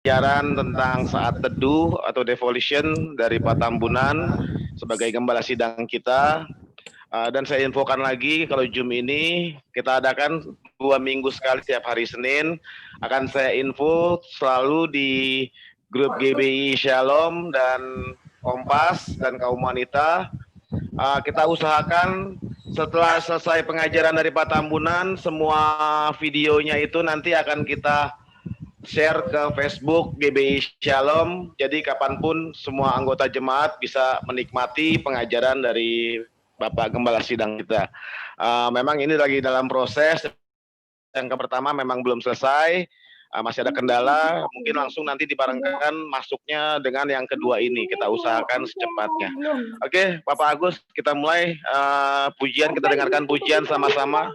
pelajaran tentang saat teduh atau devolution dari Pak Tambunan sebagai gembala sidang kita. Dan saya infokan lagi kalau Zoom ini kita adakan 2 minggu sekali setiap hari Senin. Akan saya info selalu di grup GBI Shalom dan Kompas dan kaum wanita. Kita usahakan setelah selesai pengajaran dari Pak Tambunan, semua videonya itu nanti akan kita share ke Facebook GBI Shalom. Jadi kapanpun semua anggota jemaat bisa menikmati pengajaran dari Bapak Gembala Sidang kita. Memang ini lagi dalam proses. Yang pertama memang belum selesai. Masih ada kendala, mungkin langsung nanti dibarengkan masuknya dengan yang kedua ini. Kita usahakan secepatnya. Oke, Bapak Agus, kita mulai pujian, kita dengarkan pujian sama-sama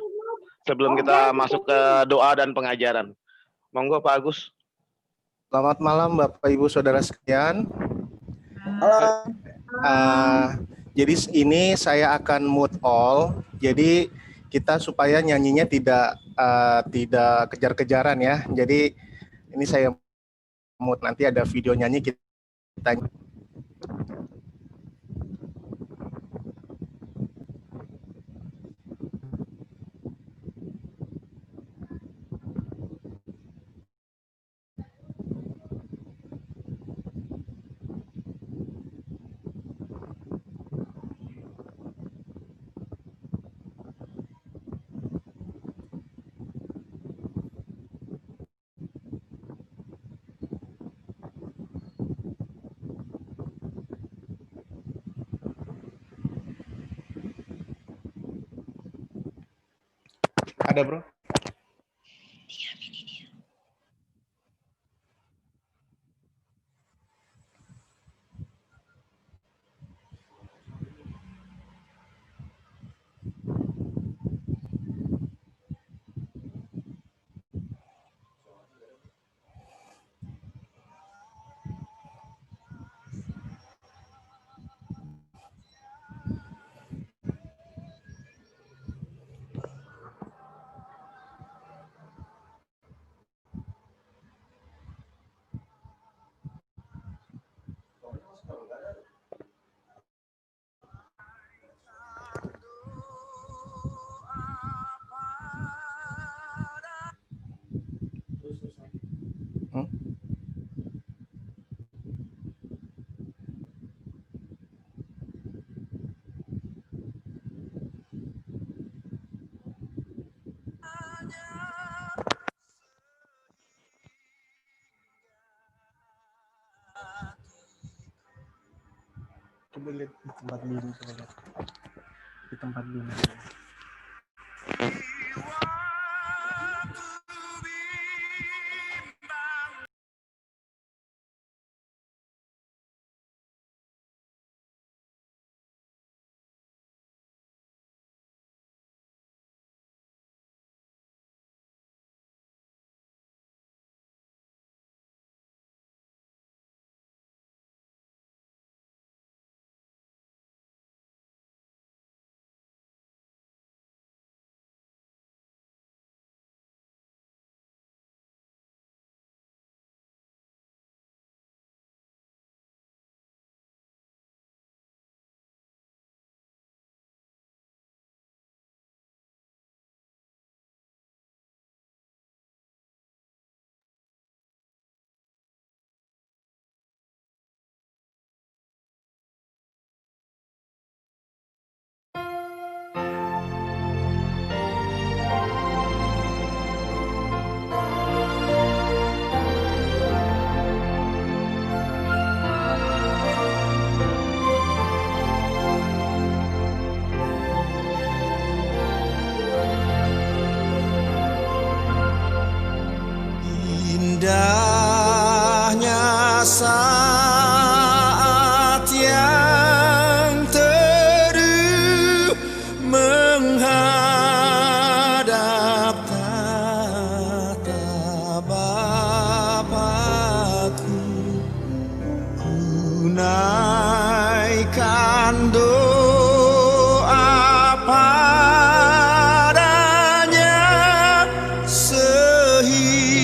sebelum kita masuk ke doa dan pengajaran. Monggo Pak Agus. Selamat malam Bapak Ibu Saudara sekalian. Jadi ini saya akan mute all. Jadi kita supaya nyanyinya tidak kejar-kejaran ya. Jadi ini saya mute, nanti ada video nyanyi kita. Ada bro? Coba lihat di tempat Bima, coba lihat di tempat Bima. Indahnya saat yang teduh menghadap tata Bapa-Ku, ku naikkan doa padanya sehingga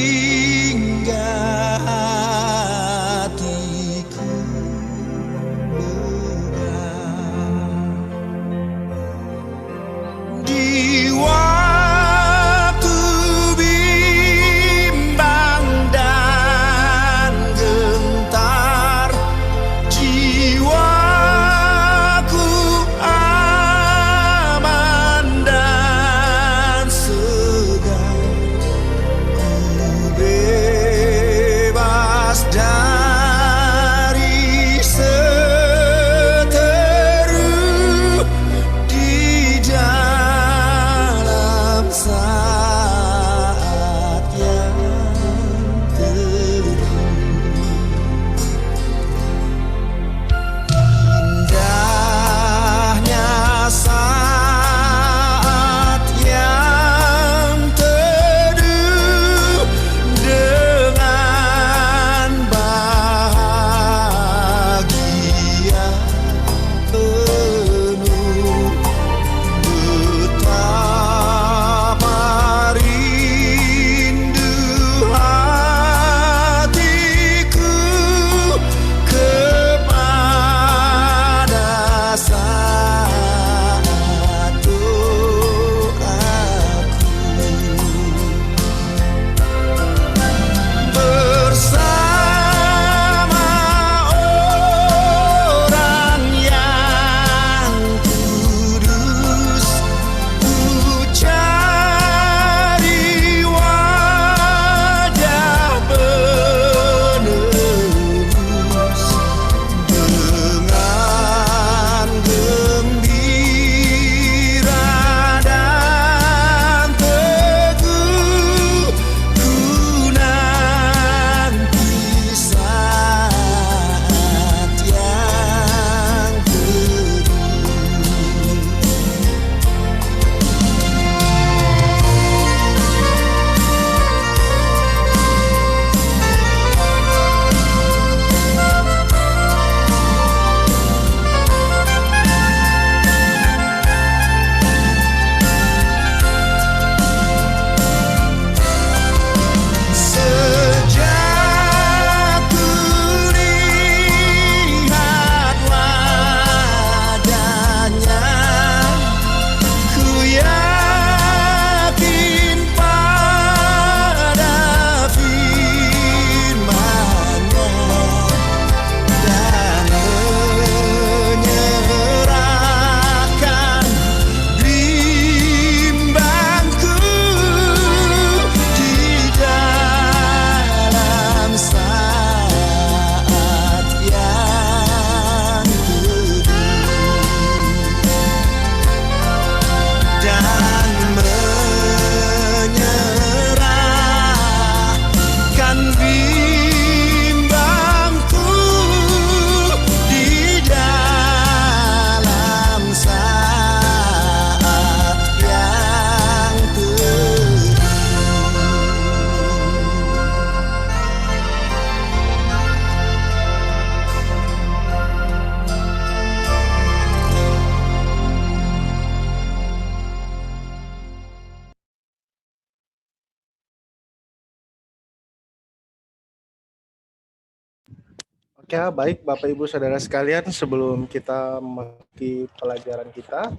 Oke, baik Bapak Ibu Saudara sekalian, sebelum kita memasuki pelajaran kita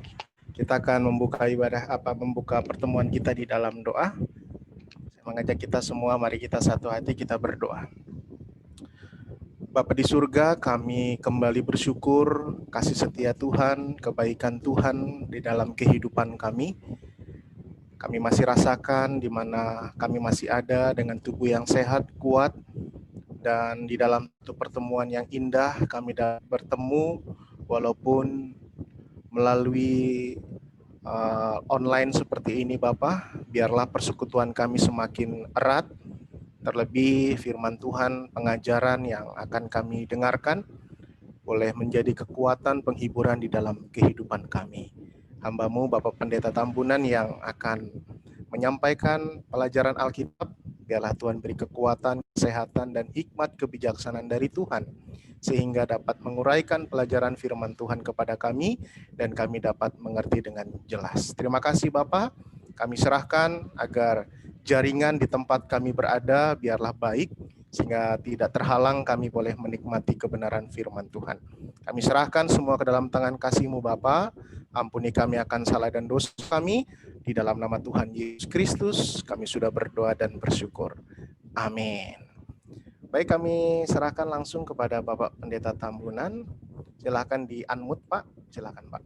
akan membuka pertemuan kita di dalam doa. Saya mengajak kita semua, mari kita satu hati kita berdoa. Bapa di surga, kami kembali bersyukur kasih setia Tuhan, kebaikan Tuhan di dalam kehidupan kami. Kami masih rasakan di mana kami masih ada dengan tubuh yang sehat, kuat, dan di dalam satu pertemuan yang indah kami dapat bertemu walaupun melalui online seperti ini Bapak. Biarlah persekutuan kami semakin erat. Terlebih firman Tuhan, pengajaran yang akan kami dengarkan boleh menjadi kekuatan penghiburan di dalam kehidupan kami. Hamba-Mu Bapak Pendeta Tambunan yang akan menyampaikan pelajaran Alkitab, biarlah Tuhan beri kekuatan, kesehatan, dan hikmat kebijaksanaan dari Tuhan, sehingga dapat menguraikan pelajaran firman Tuhan kepada kami, dan kami dapat mengerti dengan jelas. Terima kasih Bapak, kami serahkan agar jaringan di tempat kami berada biarlah baik, sehingga tidak terhalang kami boleh menikmati kebenaran firman Tuhan. Kami serahkan semua ke dalam tangan kasih-Mu Bapa. Ampuni kami akan salah dan dosa kami. Di dalam nama Tuhan Yesus Kristus kami sudah berdoa dan bersyukur. Amin. Baik, kami serahkan langsung kepada Bapak Pendeta Tambunan. Silakan di-unmute Pak. Silakan Pak.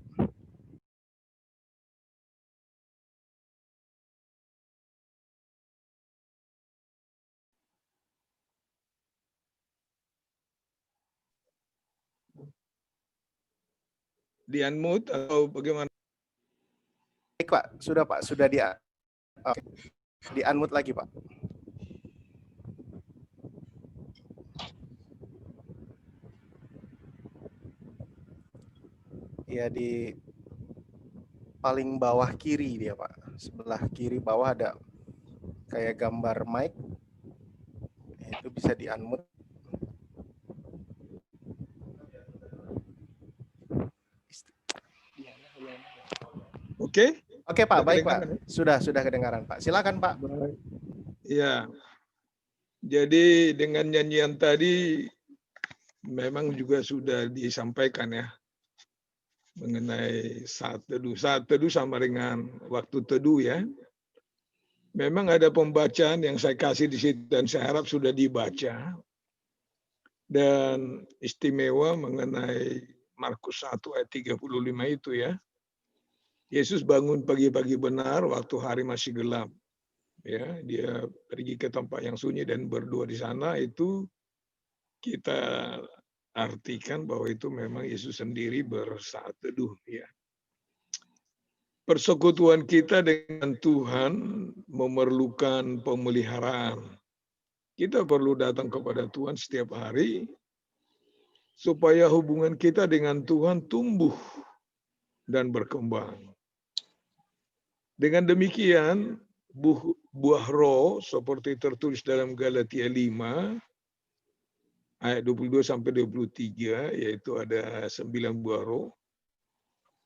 Di-unmute atau bagaimana? Baik Pak, sudah di-unmute lagi Pak. Ya, di paling bawah kiri dia Pak. Sebelah kiri bawah ada kayak gambar mic. Itu bisa di-unmute. Oke. Oke Pak, baik Pak. Sudah kedengaran Pak. Silakan Pak. Ya. Jadi dengan nyanyian tadi memang juga sudah disampaikan ya mengenai saat teduh. Saat teduh sama dengan waktu teduh ya. Memang ada pembacaan yang saya kasih di situ dan saya harap sudah dibaca. Dan istimewa mengenai Markus 1 ayat 35 itu ya. Yesus bangun pagi-pagi benar waktu hari masih gelap. Ya, dia pergi ke tempat yang sunyi dan berdoa di sana. Itu kita artikan bahwa itu memang Yesus sendiri bersaat teduh ya. Persekutuan kita dengan Tuhan memerlukan pemeliharaan. Kita perlu datang kepada Tuhan setiap hari supaya hubungan kita dengan Tuhan tumbuh dan berkembang. Dengan demikian, buah roh seperti tertulis dalam Galatia 5 ayat 22 sampai 23, yaitu ada 9 buah roh,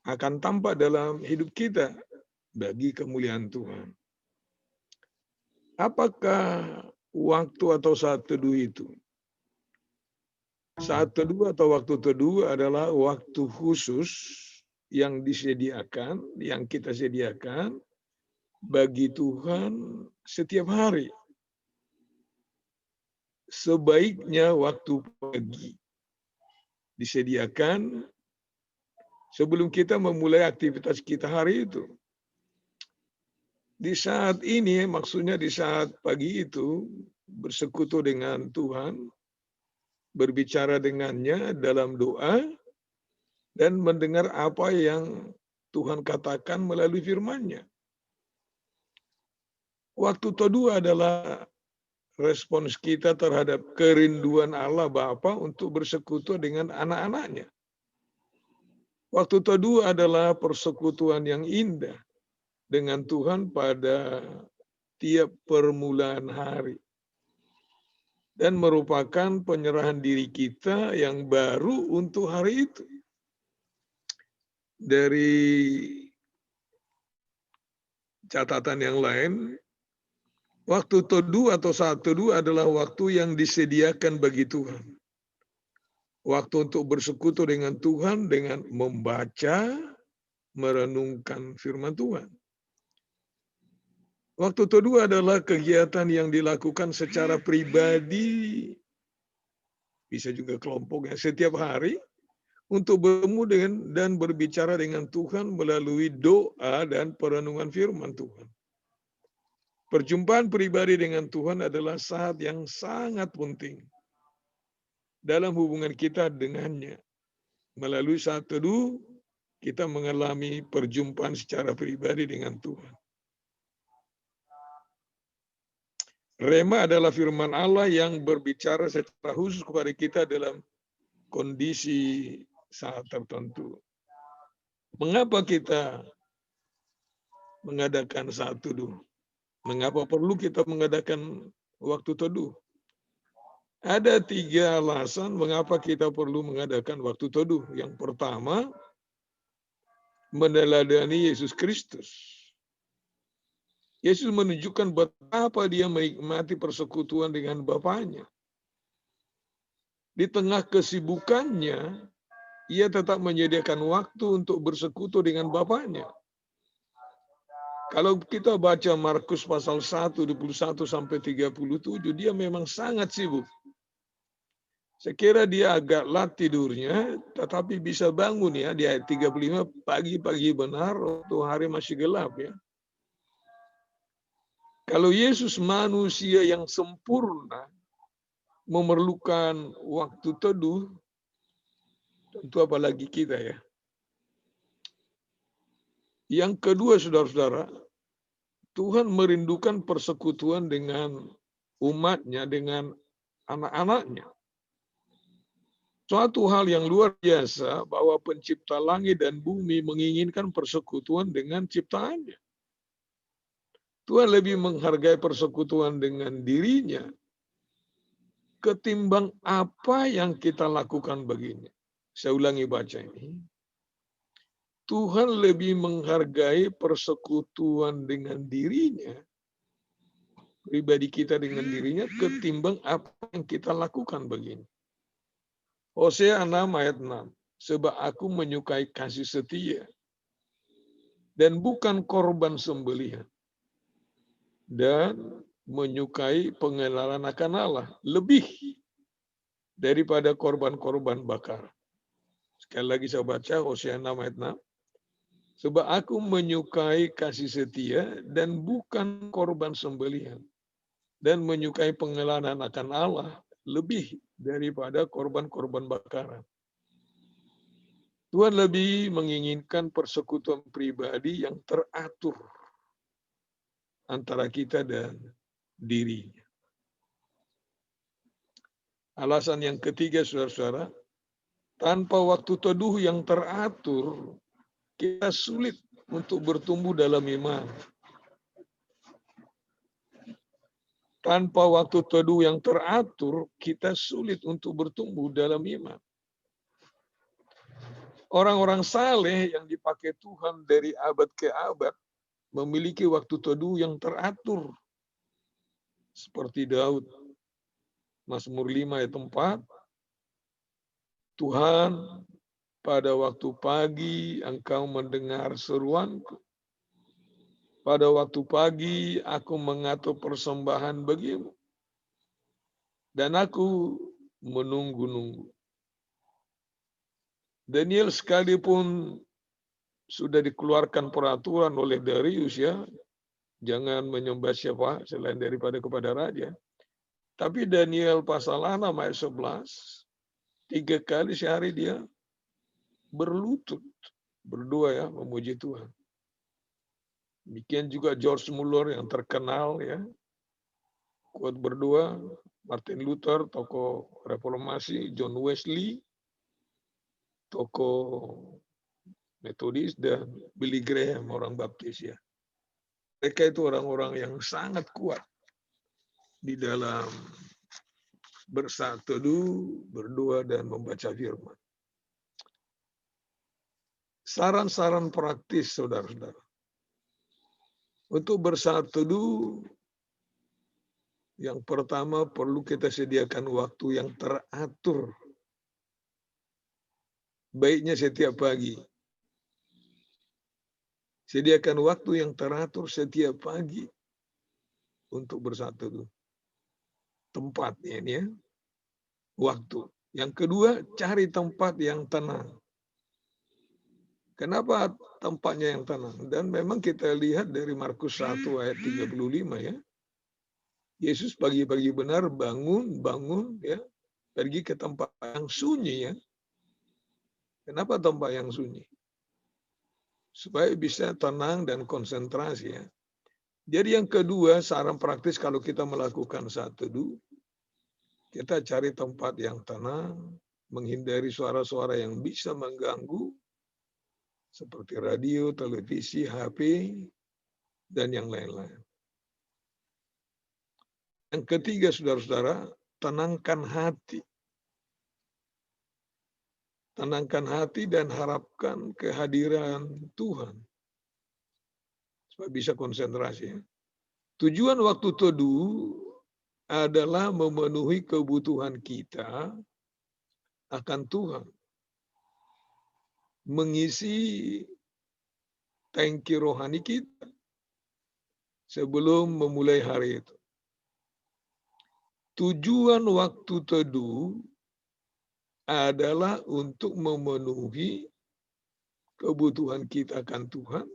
akan tampak dalam hidup kita bagi kemuliaan Tuhan. Apakah waktu atau saat teduh itu? Saat teduh atau waktu teduh adalah waktu khusus yang disediakan, yang kita sediakan bagi Tuhan setiap hari. Sebaiknya waktu pagi disediakan sebelum kita memulai aktivitas kita hari itu. Di saat ini, maksudnya di saat pagi itu, bersekutu dengan Tuhan, berbicara dengannya dalam doa, dan mendengar apa yang Tuhan katakan melalui firman-Nya. Waktu teduh adalah respons kita terhadap kerinduan Allah Bapa untuk bersekutu dengan anak-anaknya. Waktu teduh adalah persekutuan yang indah dengan Tuhan pada tiap permulaan hari. Dan merupakan penyerahan diri kita yang baru untuk hari itu. Dari catatan yang lain, waktu teduh atau saat teduh adalah waktu yang disediakan bagi Tuhan. Waktu untuk bersekutu dengan Tuhan dengan membaca, merenungkan firman Tuhan. Waktu teduh adalah kegiatan yang dilakukan secara pribadi, bisa juga kelompoknya setiap hari, untuk bertemu dengan dan berbicara dengan Tuhan melalui doa dan perenungan firman Tuhan. Perjumpaan pribadi dengan Tuhan adalah saat yang sangat penting dalam hubungan kita dengannya. Melalui saat teduh, kita mengalami perjumpaan secara pribadi dengan Tuhan. Rema adalah firman Allah yang berbicara secara khusus kepada kita dalam kondisi saat tertentu. Mengapa kita mengadakan saat teduh? Mengapa perlu kita mengadakan waktu teduh? Ada 3 alasan mengapa kita perlu mengadakan waktu teduh. Yang pertama, meneladani Yesus Kristus. Yesus menunjukkan betapa dia menikmati persekutuan dengan Bapanya. Di tengah kesibukannya, ia tetap menyediakan waktu untuk bersekutu dengan Bapanya. Kalau kita baca Markus pasal 1, 21 sampai 37, dia memang sangat sibuk. Saya kira dia agak lat tidurnya, tetapi bisa bangun ya di ayat 35 pagi-pagi benar waktu hari masih gelap ya. Kalau Yesus manusia yang sempurna memerlukan waktu teduh, tentu apalagi kita ya. Yang kedua saudara-saudara, Tuhan merindukan persekutuan dengan umatnya, dengan anak-anaknya. Suatu hal yang luar biasa bahwa pencipta langit dan bumi menginginkan persekutuan dengan ciptaannya. Tuhan lebih menghargai persekutuan dengan dirinya ketimbang apa yang kita lakukan baginya. Saya ulangi baca ini. Tuhan lebih menghargai persekutuan dengan dirinya, pribadi kita dengan dirinya, ketimbang apa yang kita lakukan baginya. Hosea 6 ayat 6. Sebab aku menyukai kasih setia dan bukan korban sembelihan, dan menyukai pengenalan akan Allah lebih daripada korban-korban bakar. Sekali lagi saya baca Hosea 6 ayat 6. Sebab aku menyukai kasih setia dan bukan korban sembelihan, dan menyukai pengenalan akan Allah lebih daripada korban-korban bakaran. Tuhan lebih menginginkan persekutuan pribadi yang teratur antara kita dan dirinya. Alasan yang ketiga, saudara-saudara, tanpa waktu teduh yang teratur, kita sulit untuk bertumbuh dalam iman. Tanpa waktu teduh yang teratur, kita sulit untuk bertumbuh dalam iman. Orang-orang saleh yang dipakai Tuhan dari abad ke abad memiliki waktu teduh yang teratur. Seperti Daud, Mazmur 5 ayat 4, Tuhan, pada waktu pagi engkau mendengar seruanku. Pada waktu pagi aku mengatur persembahan bagimu, dan aku menunggu-nunggu. Daniel sekalipun sudah dikeluarkan peraturan oleh Darius ya, jangan menyembah siapa selain daripada kepada raja. Tapi Daniel pasal 6 ayat 11, 3 kali sehari dia berlutut, berdoa ya, memuji Tuhan. Demikian juga George Muller yang terkenal ya, kuat berdoa, Martin Luther, tokoh reformasi, John Wesley, tokoh Metodis, dan Billy Graham, orang Baptis ya. Mereka itu orang-orang yang sangat kuat di dalam bersatu teduh, berdoa, dan membaca firman. Saran-saran praktis, saudara-saudara. Untuk bersatu teduh, yang pertama perlu kita sediakan waktu yang teratur baiknya setiap pagi. Sediakan waktu yang teratur setiap pagi untuk bersatu. Tempatnya ini ya, waktu. Yang kedua, cari tempat yang tenang. Kenapa tempatnya yang tenang? Dan memang kita lihat dari Markus 1 ayat 35 ya. Yesus pagi-pagi benar bangun ya, pergi ke tempat yang sunyi ya. Kenapa tempat yang sunyi? Supaya bisa tenang dan konsentrasi ya. Jadi yang kedua, saran praktis kalau kita melakukan saat teduh, kita cari tempat yang tenang, menghindari suara-suara yang bisa mengganggu, seperti radio, televisi, HP, dan yang lain-lain. Yang ketiga, saudara-saudara, tenangkan hati. Tenangkan hati dan harapkan kehadiran Tuhan. Supaya bisa konsentrasi. Tujuan waktu teduh adalah memenuhi kebutuhan kita akan Tuhan. Mengisi tangki rohani kita sebelum memulai hari itu. Tujuan waktu teduh adalah untuk memenuhi kebutuhan kita akan Tuhan,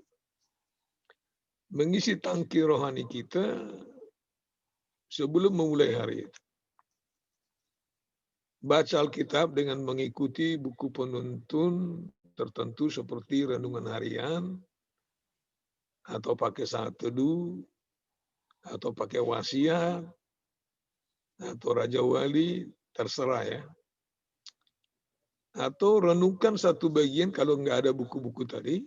mengisi tangki rohani kita sebelum memulai hari itu. Baca Alkitab dengan mengikuti buku penuntun tertentu seperti renungan harian, atau pakai saat teduh, atau pakai wasiat, atau Raja Wali, terserah ya. Atau renungkan satu bagian kalau nggak ada buku-buku tadi,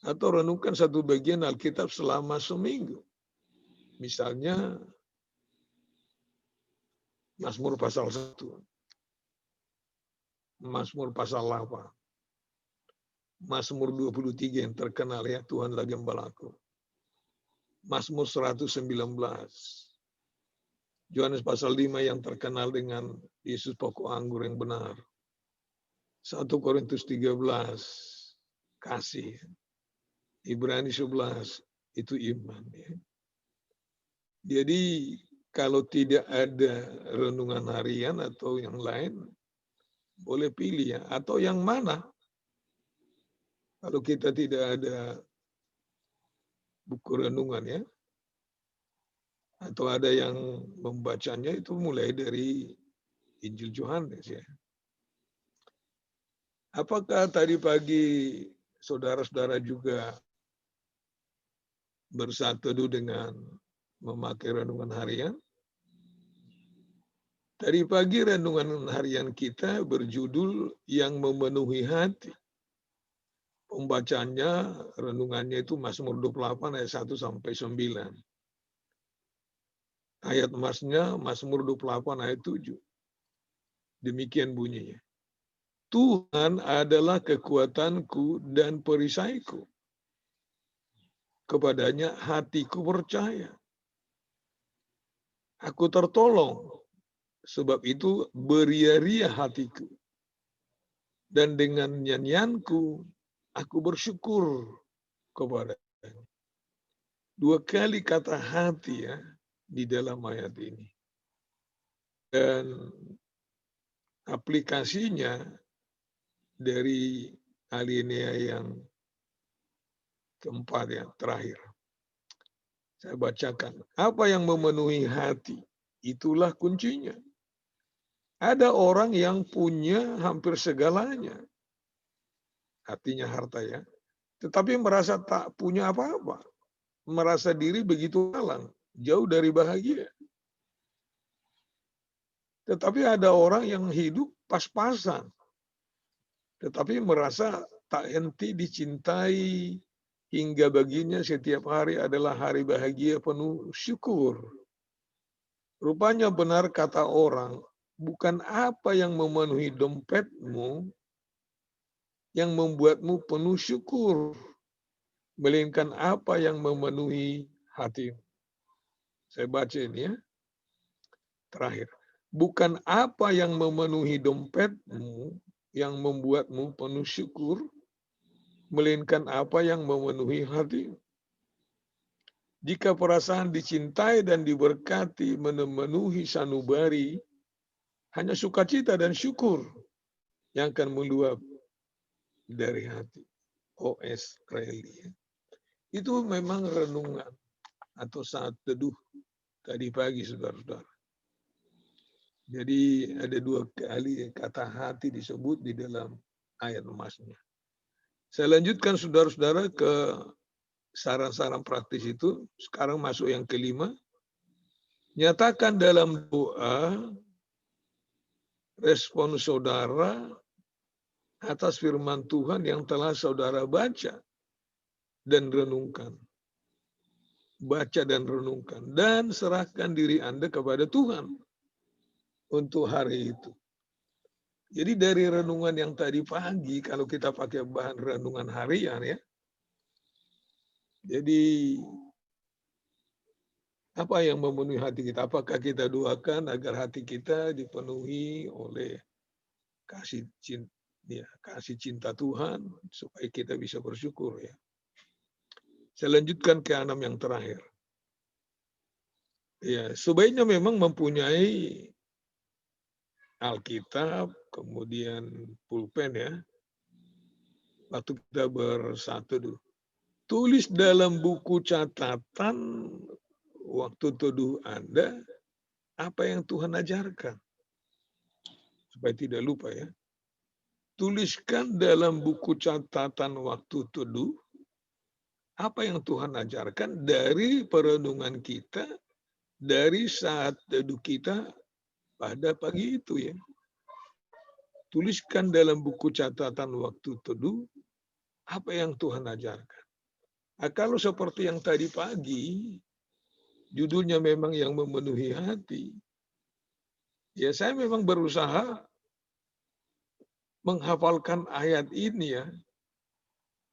atau renungkan satu bagian Alkitab selama seminggu. Misalnya Mazmur pasal 1, Mazmur pasal 8, Mazmur 23 yang terkenal ya, Tuhanlah Gembalaku, Mazmur 119, Yohanes pasal 5 yang terkenal dengan Yesus pokok anggur yang benar, 1 Korintus 13, kasih. Ibrani 11, itu iman. Ya. Jadi kalau tidak ada renungan harian atau yang lain, boleh pilih ya. Atau yang mana? Kalau kita tidak ada buku renungan ya, atau ada yang membacanya, itu mulai dari Injil Yohanes ya. Apakah tadi pagi saudara-saudara juga bersatu dengan memakai renungan harian? Tadi pagi renungan harian kita berjudul Yang Memenuhi Hati. Pembacanya, renungannya itu Mazmur 28 ayat 1 sampai 9. Ayat masnya Mazmur 28 ayat 7. Demikian bunyinya. Tuhan adalah kekuatanku dan perisaiku. Kepadanya hatiku percaya. Aku tertolong, sebab itu beria-ria hatiku. Dan dengan nyanyianku, aku bersyukur kepadanya. 2 kali kata hati ya di dalam ayat ini. Dan aplikasinya dari alinea yang keempat ya, terakhir. Saya bacakan. Apa yang memenuhi hati? Itulah kuncinya. Ada orang yang punya hampir segalanya. Artinya harta ya. Tetapi merasa tak punya apa-apa. Merasa diri begitu malang. Jauh dari bahagia. Tetapi ada orang yang hidup pas-pasan. Tetapi merasa tak henti dicintai, hingga baginya setiap hari adalah hari bahagia penuh syukur. Rupanya benar kata orang, bukan apa yang memenuhi dompetmu yang membuatmu penuh syukur, melainkan apa yang memenuhi hatimu. Saya baca ini ya. Terakhir. Bukan apa yang memenuhi dompetmu yang membuatmu penuh syukur, melainkan apa yang memenuhi hati. Jika perasaan dicintai dan diberkati memenuhi sanubari, hanya sukacita dan syukur yang akan meluap dari hati. O.S. Reilly. Itu memang renungan atau saat teduh tadi pagi, saudara-saudara. Jadi ada 2 kali kata hati disebut di dalam ayat emasnya. Saya lanjutkan saudara-saudara ke saran-saran praktis itu. Sekarang masuk yang kelima. Nyatakan dalam doa respon saudara atas firman Tuhan yang telah saudara baca dan renungkan. Baca dan renungkan. Dan serahkan diri Anda kepada Tuhan untuk hari itu. Jadi dari renungan yang tadi pagi, kalau kita pakai bahan renungan harian ya. Jadi apa yang memenuhi hati kita? Apakah kita doakan agar hati kita dipenuhi oleh kasih cinta Tuhan supaya kita bisa bersyukur ya. Saya lanjutkan ke 6 yang terakhir. Ya, sebaiknya memang mempunyai Alkitab, kemudian pulpen ya. Waktu kita bersatu dulu. Tulis dalam buku catatan waktu teduh Anda apa yang Tuhan ajarkan. Supaya tidak lupa ya. Tuliskan dalam buku catatan waktu teduh apa yang Tuhan ajarkan dari perenungan kita, dari saat teduh kita pada pagi itu ya. Tuliskan dalam buku catatan waktu teduh apa yang Tuhan ajarkan. Nah, kalau seperti yang tadi pagi, judulnya memang yang memenuhi hati, ya saya memang berusaha menghafalkan ayat ini ya.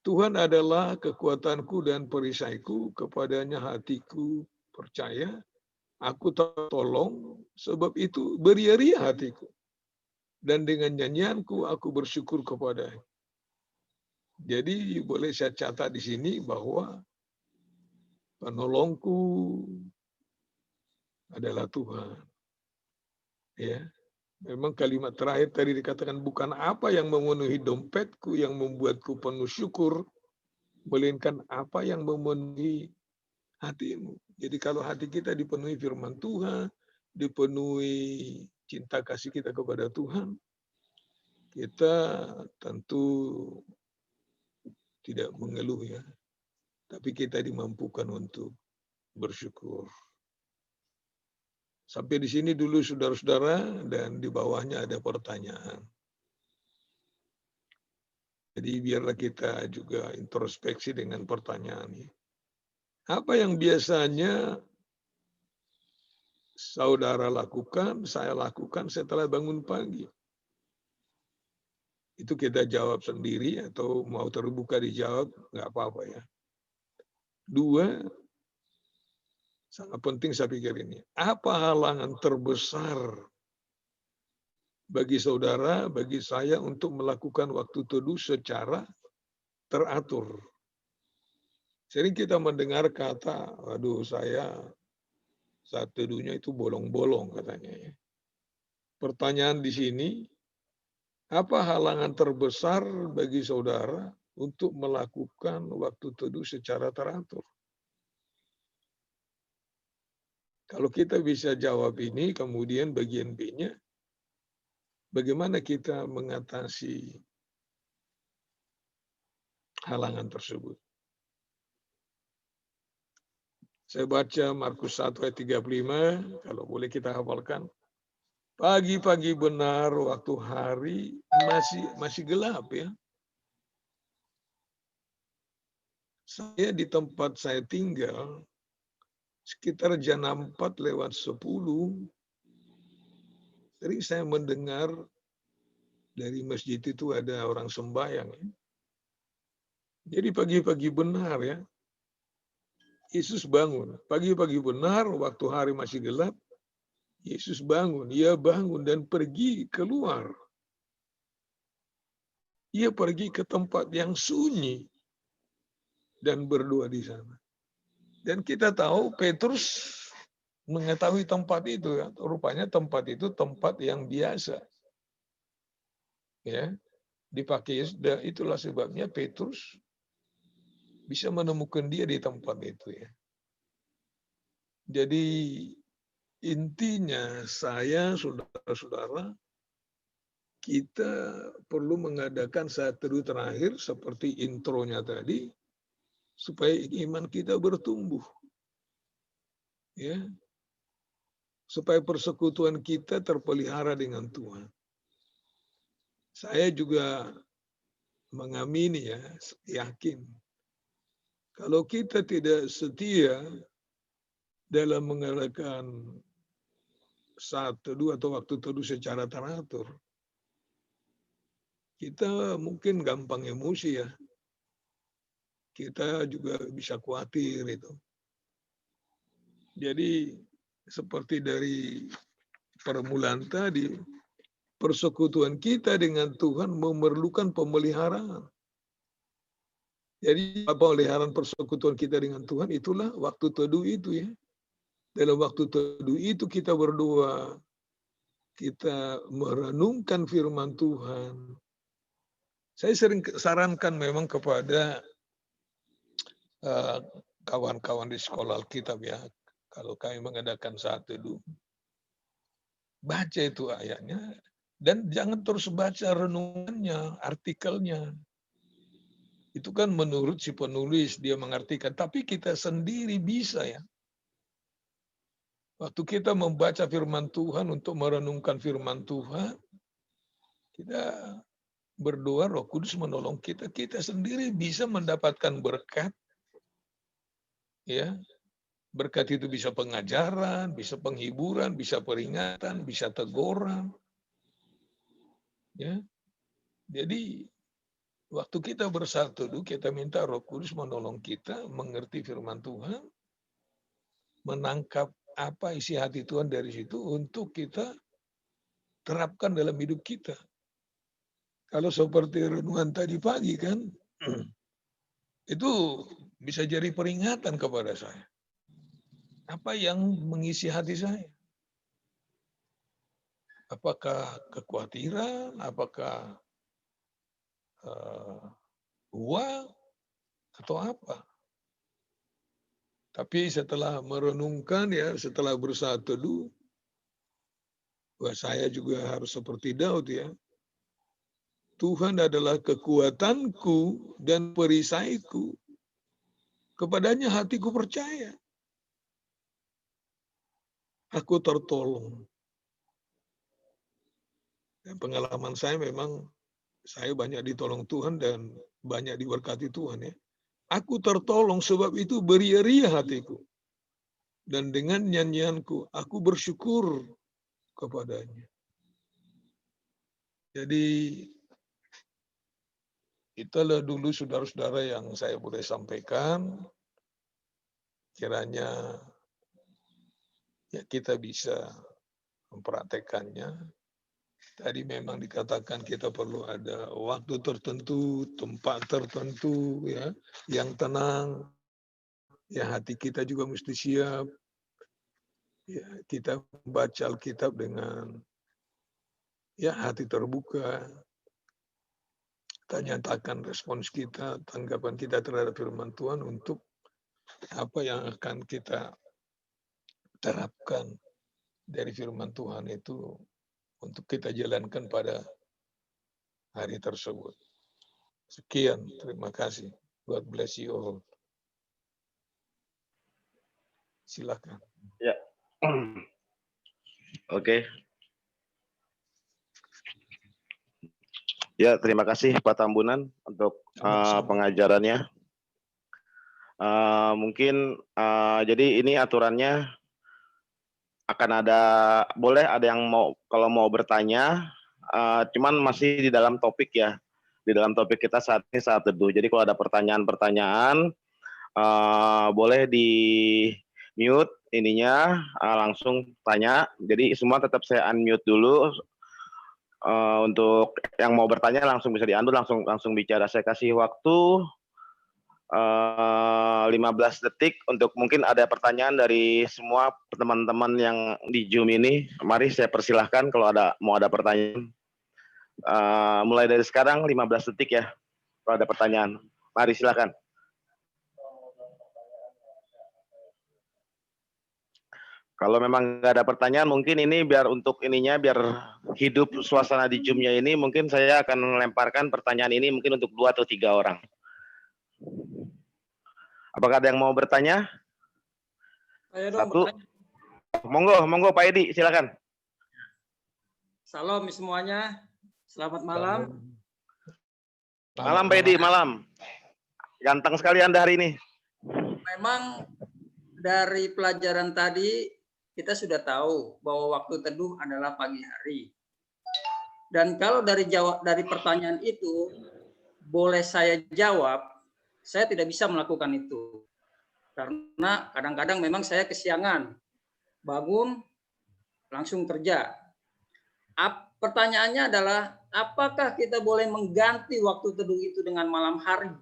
Tuhan adalah kekuatanku dan perisaiku, kepadanya hatiku percaya, aku tertolong, sebab itu beria-ria hatiku. Dan dengan nyanyianku aku bersyukur kepadanya. Jadi boleh saya catat di sini bahwa penolongku adalah Tuhan. Ya. Memang kalimat terakhir tadi dikatakan bukan apa yang memenuhi dompetku yang membuatku penuh syukur, melainkan apa yang memenuhi hatimu. Jadi kalau hati kita dipenuhi firman Tuhan, dipenuhi cinta kasih kita kepada Tuhan, kita tentu tidak mengeluh ya, tapi kita dimampukan untuk bersyukur. Sampai di sini dulu saudara-saudara, dan di bawahnya ada pertanyaan. Jadi biarlah kita juga introspeksi dengan pertanyaan ini. Apa yang biasanya saudara lakukan, saya lakukan setelah bangun pagi? Itu kita jawab sendiri atau mau terbuka dijawab, nggak apa-apa ya. 2, sangat penting saya pikir ini. Apa halangan terbesar bagi saudara, bagi saya untuk melakukan waktu teduh secara teratur? Sering kita mendengar kata, aduh saya saat teduhnya itu bolong-bolong katanya ya. Pertanyaan di sini, apa halangan terbesar bagi saudara untuk melakukan waktu teduh secara teratur? Kalau kita bisa jawab ini, kemudian bagian B-nya, bagaimana kita mengatasi halangan tersebut? Saya baca Markus 1 ayat 35, kalau boleh kita hafalkan. Pagi-pagi benar waktu hari masih gelap ya. Saya di tempat saya tinggal, sekitar jam 4:10, jadi saya mendengar dari masjid itu ada orang sembahyang. Jadi pagi-pagi benar ya, Yesus bangun. Pagi-pagi benar, waktu hari masih gelap, Yesus bangun. Ia bangun dan pergi keluar. Ia pergi ke tempat yang sunyi dan berdoa di sana. Dan kita tahu Petrus mengetahui tempat itu, ya. Rupanya tempat itu tempat yang biasa. Ya, dipakai. Itulah sebabnya Petrus bisa menemukan dia di tempat itu, ya. Jadi intinya saya, saudara-saudara, kita perlu mengadakan saat teduh terakhir seperti intronya tadi, supaya iman kita bertumbuh, ya, supaya persekutuan kita terpelihara dengan Tuhan. Saya juga mengamini, ya, yakin kalau kita tidak setia dalam mengadakan saat teduh atau waktu teduh secara teratur, kita mungkin gampang emosi, ya. Kita juga bisa khawatir itu. Jadi seperti dari permulaan tadi, persekutuan kita dengan Tuhan memerlukan pemeliharaan. Jadi pemeliharaan persekutuan kita dengan Tuhan itulah waktu teduh itu, ya. Dalam waktu teduh itu kita berdoa, kita merenungkan firman Tuhan. Saya sering sarankan memang kepada kawan-kawan di sekolah Alkitab, ya, kalau kami mengadakan saat teduh, baca itu ayatnya, dan jangan terus baca renungannya, artikelnya. Itu kan menurut si penulis, dia mengartikan. Tapi kita sendiri bisa, ya. Waktu kita membaca firman Tuhan, untuk merenungkan firman Tuhan, kita berdoa, Roh Kudus menolong kita. Kita sendiri bisa mendapatkan berkat, ya. Berkat itu bisa pengajaran, bisa penghiburan, bisa peringatan, bisa teguran, ya. Jadi waktu kita bersatu, kita minta Roh Kudus menolong kita mengerti firman Tuhan, menangkap apa isi hati Tuhan dari situ untuk kita terapkan dalam hidup kita. Kalau seperti renungan tadi pagi kan, itu bisa jadi peringatan kepada saya. Apa yang mengisi hati saya? Apakah kekhawatiran? Apakah uang? Atau apa? Tapi setelah merenungkan, ya, setelah bersatu teduh, wah, saya juga harus seperti Daud, ya. Tuhan adalah kekuatanku dan perisaiku. Kepadanya hatiku percaya. Aku tertolong. Dan pengalaman saya memang, saya banyak ditolong Tuhan dan banyak diberkati Tuhan, ya. Aku tertolong, sebab itu beria-ria hatiku. Dan dengan nyanyianku, aku bersyukur kepadanya. Jadi, itulah dulu saudara-saudara yang saya boleh sampaikan. Kiranya, ya, kita bisa mempraktekannya. Tadi memang dikatakan kita perlu ada waktu tertentu, tempat tertentu, ya, yang tenang. Ya, hati kita juga mesti siap. Ya, kita baca Alkitab dengan, ya, hati terbuka. Kita nyatakan respons kita, tanggapan kita terhadap firman Tuhan untuk apa yang akan kita terapkan dari firman Tuhan itu untuk kita jalankan pada hari tersebut. Sekian, terima kasih. God bless you all. Silakan. Ya. Oke. Ya, terima kasih Pak Tambunan untuk pengajarannya. Mungkin jadi ini aturannya akan ada, boleh ada yang mau, kalau mau bertanya, cuman masih di dalam topik, ya, di dalam topik kita saat ini saat teduh. Jadi kalau ada pertanyaan-pertanyaan, boleh di mute ininya, langsung tanya. Jadi semua tetap saya unmute dulu Untuk yang mau bertanya langsung bisa diambil, langsung bicara. Saya kasih waktu 15 detik untuk mungkin ada pertanyaan dari semua teman-teman yang di Zoom ini. Mari saya persilahkan kalau mau ada pertanyaan. Mulai dari sekarang 15 detik ya kalau ada pertanyaan. Mari silakan. Kalau memang nggak ada pertanyaan, mungkin ini biar hidup suasana di Zoom-nya ini, mungkin saya akan melemparkan pertanyaan ini mungkin untuk 2 atau 3 orang. Apakah ada yang mau bertanya? Saya dong Satu. bertanya. Monggo Pak Edi, silakan. Salam semuanya. Selamat malam. Malam Pak Edi, malam. Ganteng sekali Anda hari ini. Memang dari pelajaran tadi kita sudah tahu bahwa waktu teduh adalah pagi hari. Dan kalau dari pertanyaan itu boleh saya jawab, saya tidak bisa melakukan itu. Karena kadang-kadang memang saya kesiangan. Bangun langsung kerja. Pertanyaannya adalah apakah kita boleh mengganti waktu teduh itu dengan malam hari?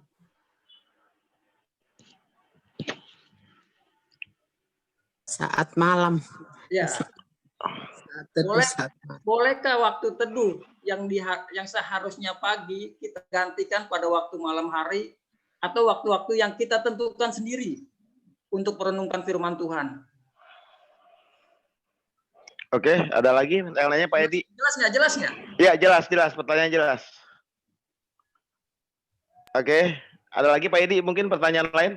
Saat malam. Ya. Saat teduh, saat malam. Bolehkah waktu teduh yang seharusnya pagi kita gantikan pada waktu malam hari atau waktu-waktu yang kita tentukan sendiri untuk merenungkan firman Tuhan? Oke, ada lagi pertanyaannya Pak Edi? Jelas nggak? Jelas nggak? Ya, jelas. Pertanyaan jelas. Oke, ada lagi Pak Edi mungkin pertanyaan lain?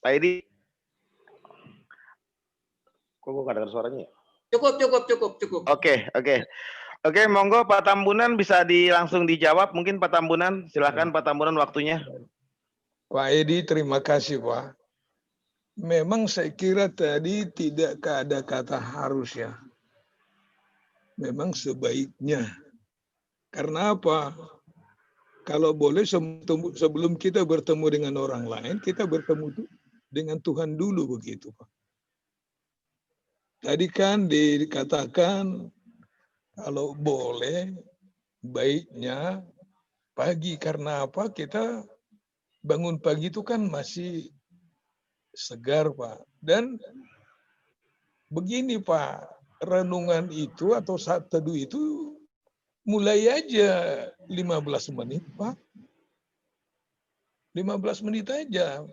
Pak Edi? Kok gue nggak dengar suaranya? Cukup. Oke, monggo Pak Tambunan bisa langsung dijawab. Mungkin Pak Tambunan, silakan Pak Tambunan waktunya. Pak Edi, terima kasih Pak. Memang saya kira tadi tidak ada kata harus ya. Memang sebaiknya. Karena apa? Kalau boleh sebelum kita bertemu dengan orang lain, kita bertemu dengan Tuhan dulu begitu Pak. Tadi kan dikatakan kalau boleh baiknya pagi. Karena apa? Kita bangun pagi itu kan masih segar Pak. Dan begini Pak, renungan itu atau saat teduh itu mulai aja 15 menit Pak. 15 menit aja.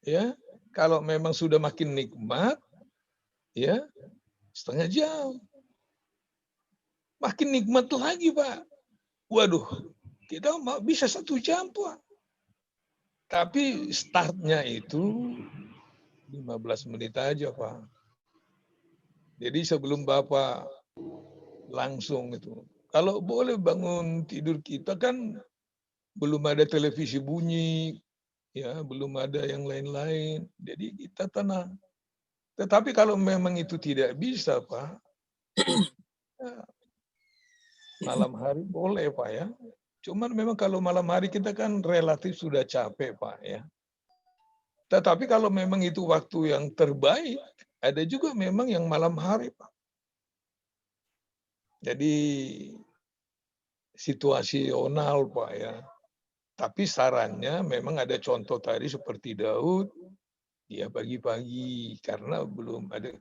Ya, kalau memang sudah makin nikmat, ya setengah jam. Makin nikmat lagi Pak. Waduh, kita bisa 1 jam Pak. Tapi startnya itu 15 menit aja Pak. Jadi sebelum Bapak langsung itu. Kalau boleh bangun tidur kita kan belum ada televisi bunyi, ya belum ada yang lain-lain. Jadi kita tenang. Tetapi kalau memang itu tidak bisa Pak, ya, malam hari boleh Pak ya. Cuman memang kalau malam hari kita kan relatif sudah capek Pak ya. Tetapi kalau memang itu waktu yang terbaik, ada juga memang yang malam hari Pak. Jadi situasional Pak ya. Tapi sarannya memang ada contoh tadi seperti Daud, dia pagi-pagi karena belum ada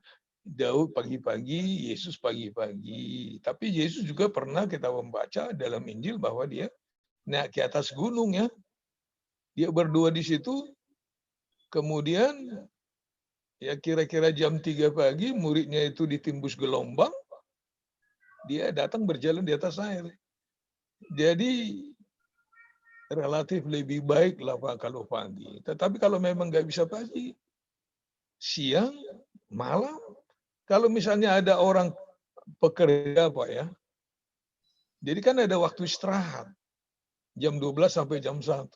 Daud pagi-pagi, Yesus pagi-pagi. Tapi Yesus juga pernah kita membaca dalam Injil bahwa dia naik ke atas gunung ya. Dia berdua di situ. Kemudian ya kira-kira jam 3 pagi muridnya itu ditimbus gelombang. Dia datang berjalan di atas air. Jadi relatif lebih baik lah Pak kalau pagi. Tetapi kalau memang nggak bisa pagi, siang, malam. Kalau misalnya ada orang pekerja Pak ya, jadi kan ada waktu istirahat. Jam 12 sampai jam 1.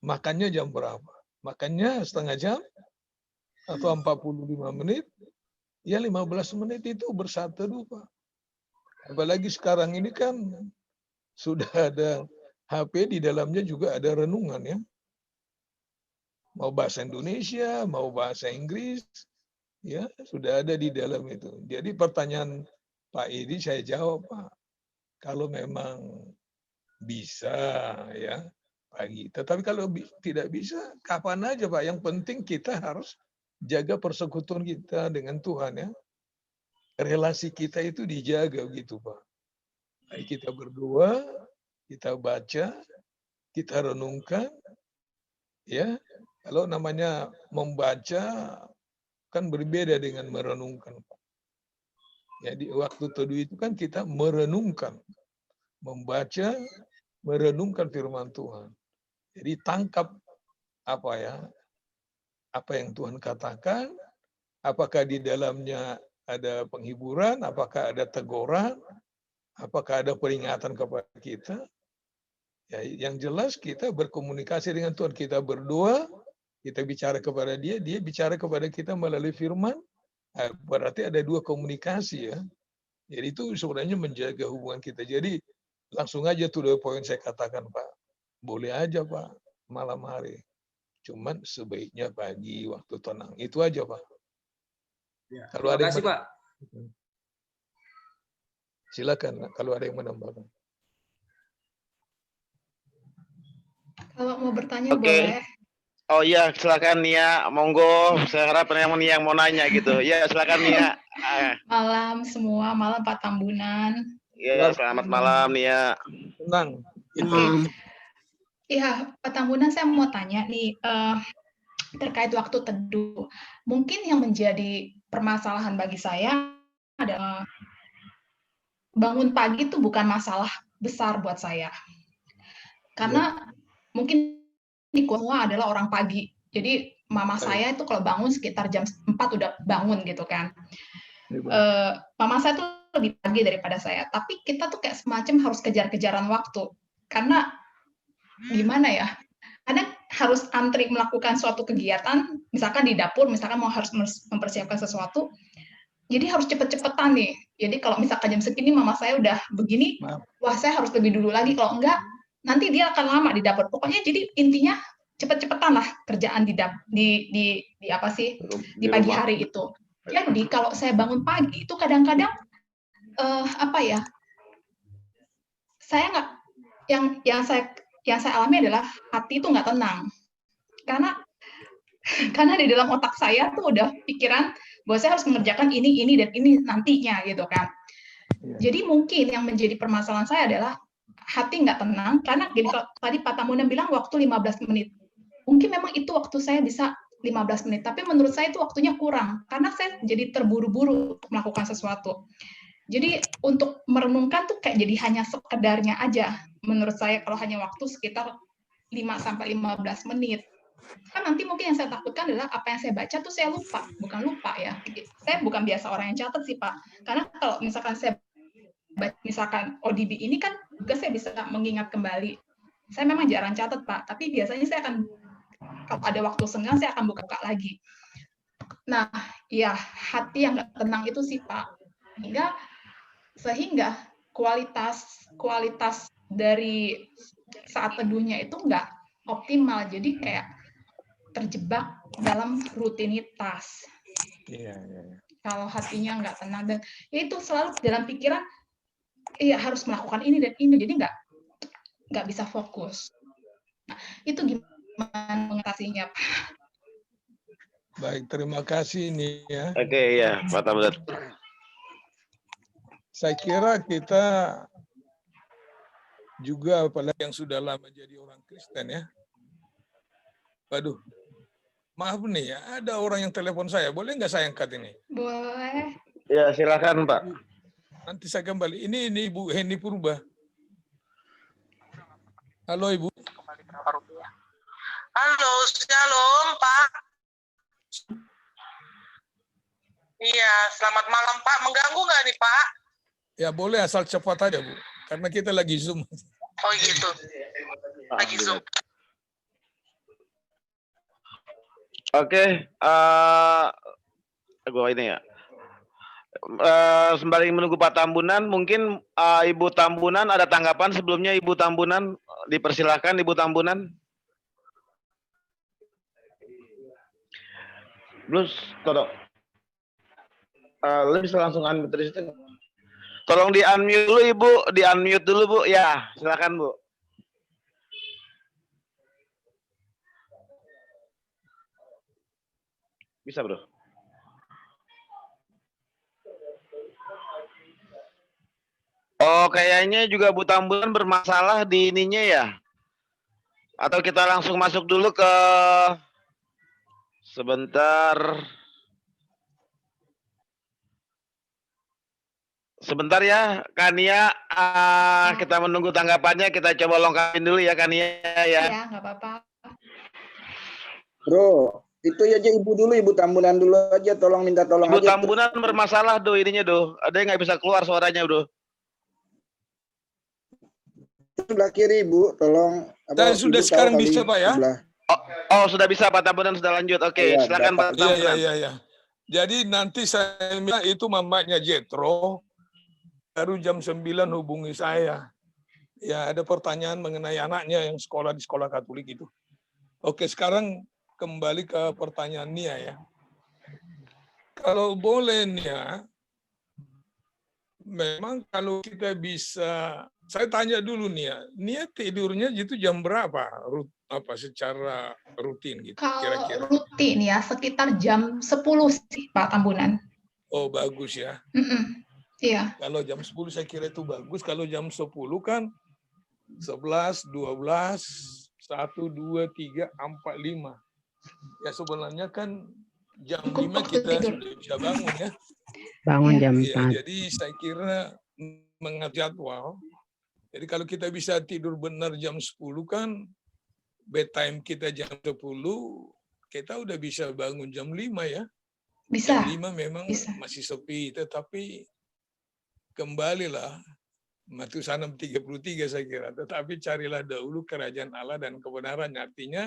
Makannya jam berapa? Makannya setengah jam atau 45 menit. Ya 15 menit itu bersatu teduh Pak. Apalagi sekarang ini kan sudah ada HP di dalamnya juga ada renungan ya. mau bahasa Indonesia, mau bahasa Inggris, ya sudah ada di dalam itu. Jadi pertanyaan Pak Edi saya jawab, Pak, kalau memang bisa ya pagi. Tetapi kalau tidak bisa, kapan aja Pak. Yang penting kita harus jaga persekutuan kita dengan Tuhan ya. Relasi kita itu dijaga gitu Pak. Baik kita berdoa, kita baca, kita renungkan, ya. Kalau namanya membaca kan berbeda dengan merenungkan. Jadi waktu teduh itu kan kita merenungkan, membaca, merenungkan firman Tuhan. Jadi tangkap apa yang Tuhan katakan, apakah di dalamnya ada penghiburan, apakah ada teguran, apakah ada peringatan kepada kita. Ya, yang jelas kita berkomunikasi dengan Tuhan, kita berdoa, kita bicara kepada Dia, Dia bicara kepada kita melalui firman. Berarti ada dua komunikasi ya. Jadi itu sebenarnya menjaga hubungan kita. Jadi langsung aja tuh dua poin saya katakan Pak. Boleh aja Pak malam hari. Cuman sebaiknya pagi waktu tenang. Itu aja Pak. Ya, Kalau terima ada kasih Pak. Silakan kalau ada yang menambahkan. Kalau mau bertanya Oke. boleh. Oh iya, silakan Nia, monggo. Saya harap Nia yang mau nanya gitu. Ya, silakan Nia. Malam semua, malam Pak Tambunan. Ya, selamat malam Nia. Tenang. Iya, Pak Tambunan saya mau tanya nih terkait waktu teduh. Mungkin yang menjadi permasalahan bagi saya adalah bangun pagi itu bukan masalah besar buat saya. Karena mungkin di semua adalah orang pagi. Jadi mama saya itu kalau bangun sekitar jam 4 udah bangun gitu kan. Mama saya tuh lebih pagi daripada saya. Tapi kita tuh kayak semacam harus kejar-kejaran waktu. Karena gimana ya? Kadang harus antri melakukan suatu kegiatan, misalkan di dapur, misalkan mau harus mempersiapkan sesuatu, jadi harus cepet-cepetan nih. Jadi kalau misalkan jam segini mama saya udah begini, wah saya harus lebih dulu lagi. Kalau enggak, nanti dia akan lama di dapur. Pokoknya jadi intinya cepet-cepetan lah kerjaan di pagi hari itu. Jadi kalau saya bangun pagi itu kadang-kadang saya nggak yang saya alami adalah hati itu nggak tenang karena di dalam otak saya tuh udah pikiran bahwa saya harus mengerjakan ini dan ini nantinya gitu kan. Jadi mungkin yang menjadi permasalahan saya adalah hati nggak tenang karena gini, kalau tadi Pak Tambunan bilang waktu 15 menit. Mungkin memang itu waktu saya bisa 15 menit, tapi menurut saya itu waktunya kurang karena saya jadi terburu-buru untuk melakukan sesuatu. Jadi untuk merenungkan tuh kayak jadi hanya sekedarnya aja. Menurut saya kalau hanya waktu sekitar 5-15 menit. Kan nanti mungkin yang saya takutkan adalah apa yang saya baca tuh saya lupa. Bukan lupa ya. Saya bukan biasa orang yang catat sih Pak. Karena kalau misalkan saya baca misalkan ODB ini kan juga saya bisa mengingat kembali. Saya memang jarang catat Pak. Tapi biasanya saya akan, kalau ada waktu senggang saya akan buka lagi. Nah ya hati yang nggak tenang itu sih Pak. Sehingga kualitas dari saat teduhnya itu nggak optimal, jadi kayak terjebak dalam rutinitas. Kalau hatinya nggak tenang dan ya itu selalu dalam pikiran, iya harus melakukan ini dan ini, jadi nggak bisa fokus. Nah, itu gimana mengatasinya, Pak? Baik, terima kasih nih ya. Oke ya, Pak Tambunan. Saya kira kita juga apalagi yang sudah lama jadi orang Kristen ya. Waduh, maaf nih ya, ada orang yang telepon saya. Boleh nggak saya angkat ini? Boleh. Ya, silakan Pak. Nanti saya kembali. Ini Ibu Henny Purba. Halo Ibu. Halo, shalom Pak. Iya, selamat malam Pak. Mengganggu nggak nih Pak? Ya boleh asal cepat aja Bu, karena kita lagi Zoom. Oh gitu, lagi Zoom. Oke, gua ini ya. Sembari menunggu Pak Tambunan, mungkin Ibu Tambunan ada tanggapan sebelumnya Ibu Tambunan, dipersilahkan Ibu Tambunan. Terus tolong lu bisa langsung unmute dari situ. Tolong di unmute dulu Ibu, di unmute dulu Bu. Ya, silakan Bu. Bisa, Bro. Oh, kayaknya juga Bu Tambunan bermasalah di ininya ya. Atau kita langsung masuk dulu ke sebentar. Sebentar ya, Kania. Kita menunggu tanggapannya. Kita coba lengkapin dulu ya, Kania ya. Iya, nggak apa-apa. Bro, itu aja Ibu dulu, Ibu Tambunan dulu aja, tolong minta tolong Ibu aja. Tambunan bermasalah do ininya do. Ada yang nggak bisa keluar suaranya, Bro. Sebelah kiri Ibu, tolong. Dan sudah sekarang bisa Pak ya? Oh, sudah bisa Pak Tambunan, sudah lanjut. Oke, Iya, silakan Pak Tambunan. Iya. Jadi nanti saya minta itu mamanya Jetro baru jam 9 hubungi saya. Ya, ada pertanyaan mengenai anaknya yang sekolah di sekolah Katolik itu. Oke, sekarang kembali ke pertanyaan Nia ya. Kalau boleh Nia, memang kalau kita bisa, saya tanya dulu Nia tidurnya gitu jam berapa? Secara rutin gitu kira-kira? Kalau rutin ya sekitar jam 10 sih Pak Tambunan. Oh bagus ya. Iya. Kalau jam 10 saya kira itu bagus. Kalau jam 10 kan 11, 12, 1, 2, 3, 4, 5. Ya sebenarnya kan jam 5 kita sudah bisa bangun ya. Bangun jam 4. Ya, jadi saya kira mengatur jadwal. Jadi kalau kita bisa tidur benar jam 10 kan bedtime kita jam 10, kita udah bisa bangun jam 5 ya. Bisa. Jam 5 memang masih sepi, tetapi kembalilah Matius 6:33 saya kira. Tetapi carilah dahulu kerajaan Allah dan kebenarannya. Artinya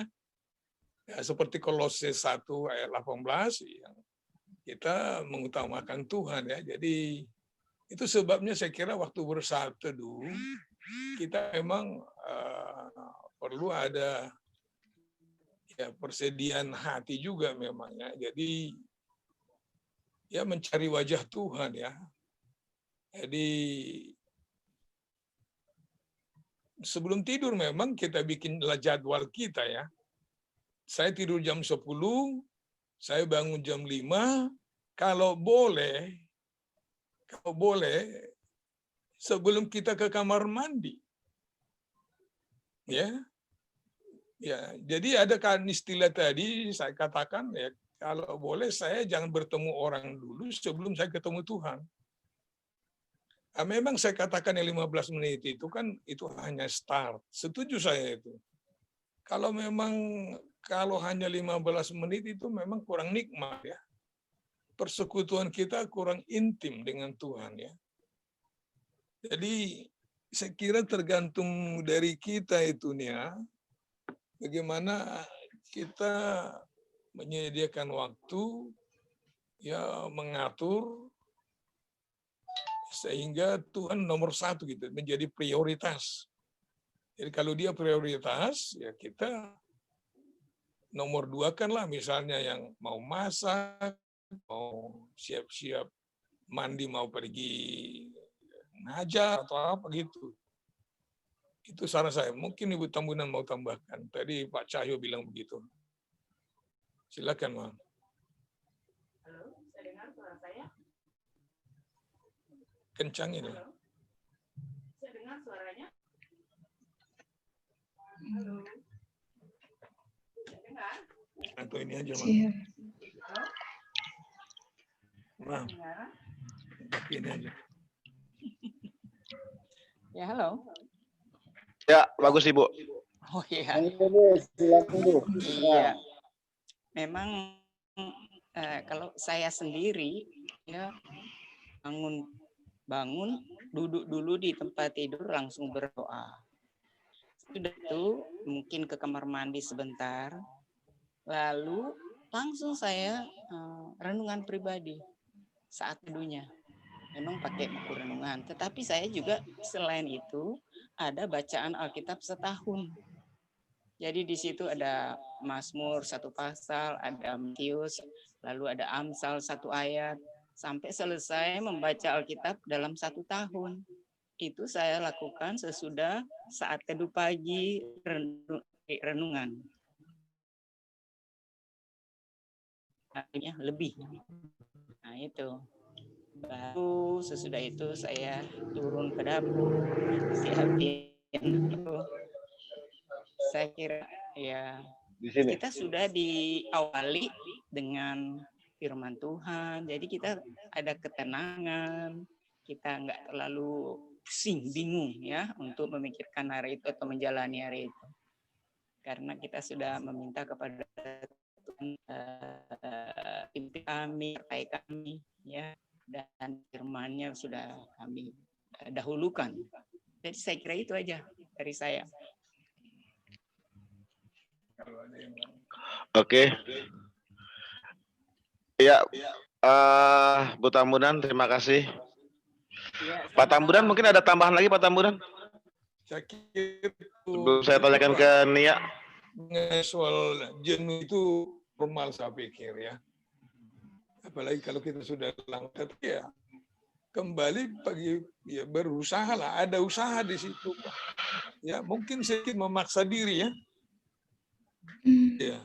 ya, seperti Kolose 1 ayat 18 yang kita mengutamakan Tuhan ya. Jadi itu sebabnya saya kira waktu bersaat teduh kita memang perlu ada ya persediaan hati juga memang ya. Jadi ya mencari wajah Tuhan ya. Jadi sebelum tidur memang kita bikinlah jadwal kita ya. Saya tidur jam 10, saya bangun jam 5, kalau boleh sebelum kita ke kamar mandi. Ya. Ya, jadi ada kan istilah tadi saya katakan ya, kalau boleh saya jangan bertemu orang dulu sebelum saya ketemu Tuhan. Nah, memang saya katakan yang 15 menit itu kan itu hanya start. Setuju saya itu. Kalau hanya 15 menit itu memang kurang nikmat ya. Persekutuan kita kurang intim dengan Tuhan ya. Jadi saya kira tergantung dari kita itu nih ya. Bagaimana kita menyediakan waktu ya mengatur sehingga Tuhan nomor satu gitu menjadi prioritas. Jadi kalau dia prioritas ya kita nomor 2 kan lah misalnya yang mau masak, mau siap-siap mandi, mau pergi ngajar atau apa gitu. Itu saran saya. Mungkin Ibu Tambunan mau tambahkan. Tadi Pak Cahyo bilang begitu. Silakan, Mam. Halo, bisa dengar suara saya? Kencang ini. Halo. Bisa dengar suaranya? Halo. Bisa dengar? Atau ini aja, Mam. Halo. Mam. Ini aja. Ya, halo. Ya, bagus Ibu. Oh iya. Silakan Bu. Iya. Memang kalau saya sendiri ya bangun duduk dulu di tempat tidur langsung berdoa. Sudah itu mungkin ke kamar mandi sebentar. Lalu langsung saya renungan pribadi saat teduhnya. Memang pakai buku renungan, tetapi saya juga selain itu ada bacaan Alkitab setahun. Jadi di situ ada Mazmur 1 pasal, ada Matius, lalu ada Amsal 1 ayat, sampai selesai membaca Alkitab dalam 1 tahun. Itu saya lakukan sesudah saat teduh pagi renungan. Artinya lebih. Nah itu. Baru sesudah itu saya turun ke dapur, siapin itu. Saya kira ya Di sini. kita sudah diawali dengan firman Tuhan, jadi kita ada ketenangan, kita nggak terlalu pusing, bingung ya untuk memikirkan hari itu atau menjalani hari itu, karena kita sudah meminta kepada Tuhan pimpin kami, sertai kami ya, dan firman-Nya sudah kami dahulukan. Jadi saya kira itu aja dari saya. Oke. Ya, Bu Tambunan, terima kasih. Pak Tambunan, mungkin ada tambahan lagi, Pak Tambunan? Saya kira Sebelum saya tanyakan ke Nia. Soal jenuh itu normal saya pikir ya. Apalagi kalau kita sudah langkat ya, kembali pagi ya berusaha lah, ada usaha di situ. Ya, mungkin sedikit memaksa diri ya. Ya.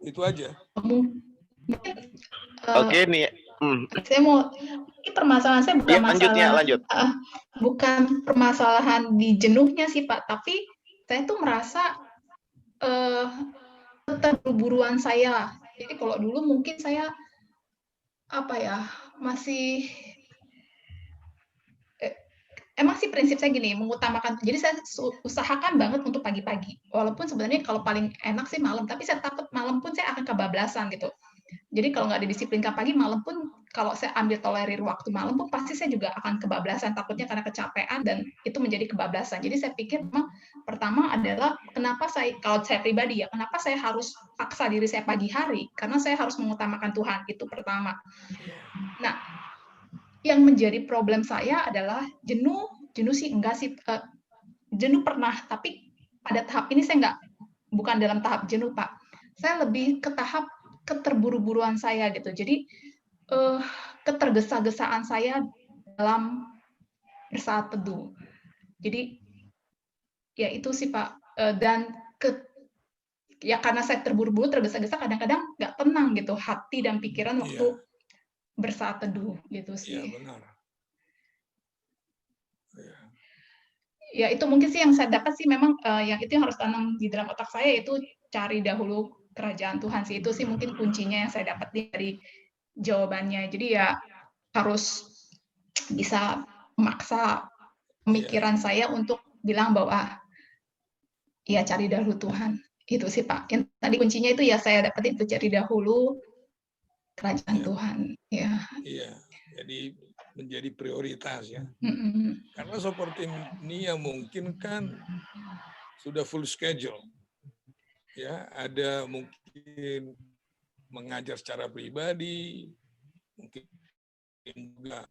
Itu aja. Oke nih. Saya mau, ini permasalahan saya bukan lanjut. Bukan permasalahan di jenuhnya sih Pak, tapi saya tuh merasa keterburu-buruan saya. Jadi kalau dulu mungkin saya masih emang sih prinsip saya gini, mengutamakan. Jadi saya usahakan banget untuk pagi-pagi. Walaupun sebenarnya kalau paling enak sih malam, tapi saya takut malam pun saya akan kebablasan gitu. Jadi kalau nggak didisiplinkan pagi, malam pun kalau saya ambil tolerir waktu malam pun pasti saya juga akan kebablasan, takutnya karena kecapean dan itu menjadi kebablasan. Jadi saya pikir memang pertama adalah kenapa saya, kalau saya pribadi ya, kenapa saya harus paksa diri saya pagi hari? Karena saya harus mengutamakan Tuhan, itu pertama. Nah, yang menjadi problem saya adalah jenuh sih enggak sih, jenuh pernah, tapi pada tahap ini saya bukan dalam tahap jenuh Pak. Saya lebih ke tahap keterburu-buruan saya gitu. Jadi ketergesa-gesaan saya dalam bersaat teduh. Jadi ya itu sih Pak. Dan ya karena saya terburu-buru, tergesa-gesa, kadang-kadang nggak tenang gitu hati dan pikiran waktu bersaat teduh gitu sih. Iya benar. Ya itu mungkin sih yang saya dapat sih, memang yang itu yang harus tanam di dalam otak saya, itu cari dahulu kerajaan Tuhan sih. Itu sih mungkin kuncinya yang saya dapat dari jawabannya. Jadi ya harus bisa memaksa pemikiran saya untuk bilang bahwa ya cari dahulu Tuhan. Itu sih Pak. Yang tadi kuncinya itu ya saya dapat itu, cari dahulu kerajaan Tuhan. Ya. Iya. Jadi menjadi prioritas ya. Karena seperti ini yang mungkin kan sudah full schedule. Ya, ada mungkin mengajar secara pribadi, mungkin juga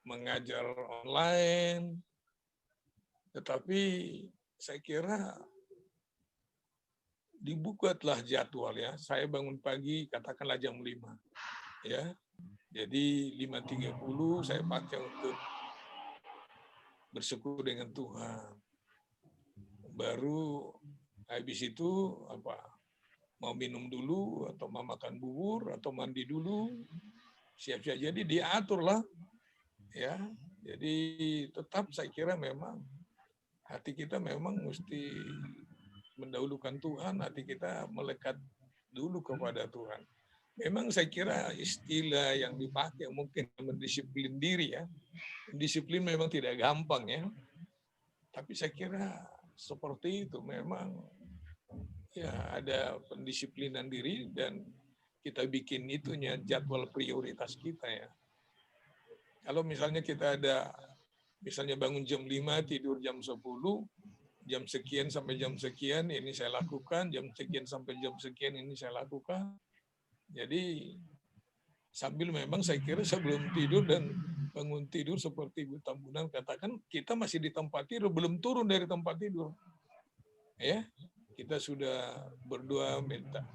mengajar online. Tetapi saya kira dibuatlah jadwal ya. Saya bangun pagi katakanlah jam 5. Ya. Jadi 5.30 saya pakai untuk bersyukur dengan Tuhan. Baru habis itu mau minum dulu atau mau makan bubur atau mandi dulu, siap-siap. Jadi diatur lah, ya. Jadi tetap saya kira memang hati kita memang mesti mendahulukan Tuhan, hati kita melekat dulu kepada Tuhan. Memang saya kira istilah yang dipakai mungkin mendisiplin diri ya. Disiplin memang tidak gampang ya. Tapi saya kira seperti itu memang ya ada pendisiplinan diri dan kita bikin itunya jadwal prioritas kita ya. Kalau misalnya kita ada misalnya bangun jam 5 tidur jam 10, jam sekian sampai jam sekian ini saya lakukan, jam sekian sampai jam sekian ini saya lakukan. Jadi sambil memang saya kira sebelum tidur dan bangun tidur seperti Bu Tambunan katakan, kita masih di tempat tidur, belum turun dari tempat tidur. Ya, kita sudah berdoa minta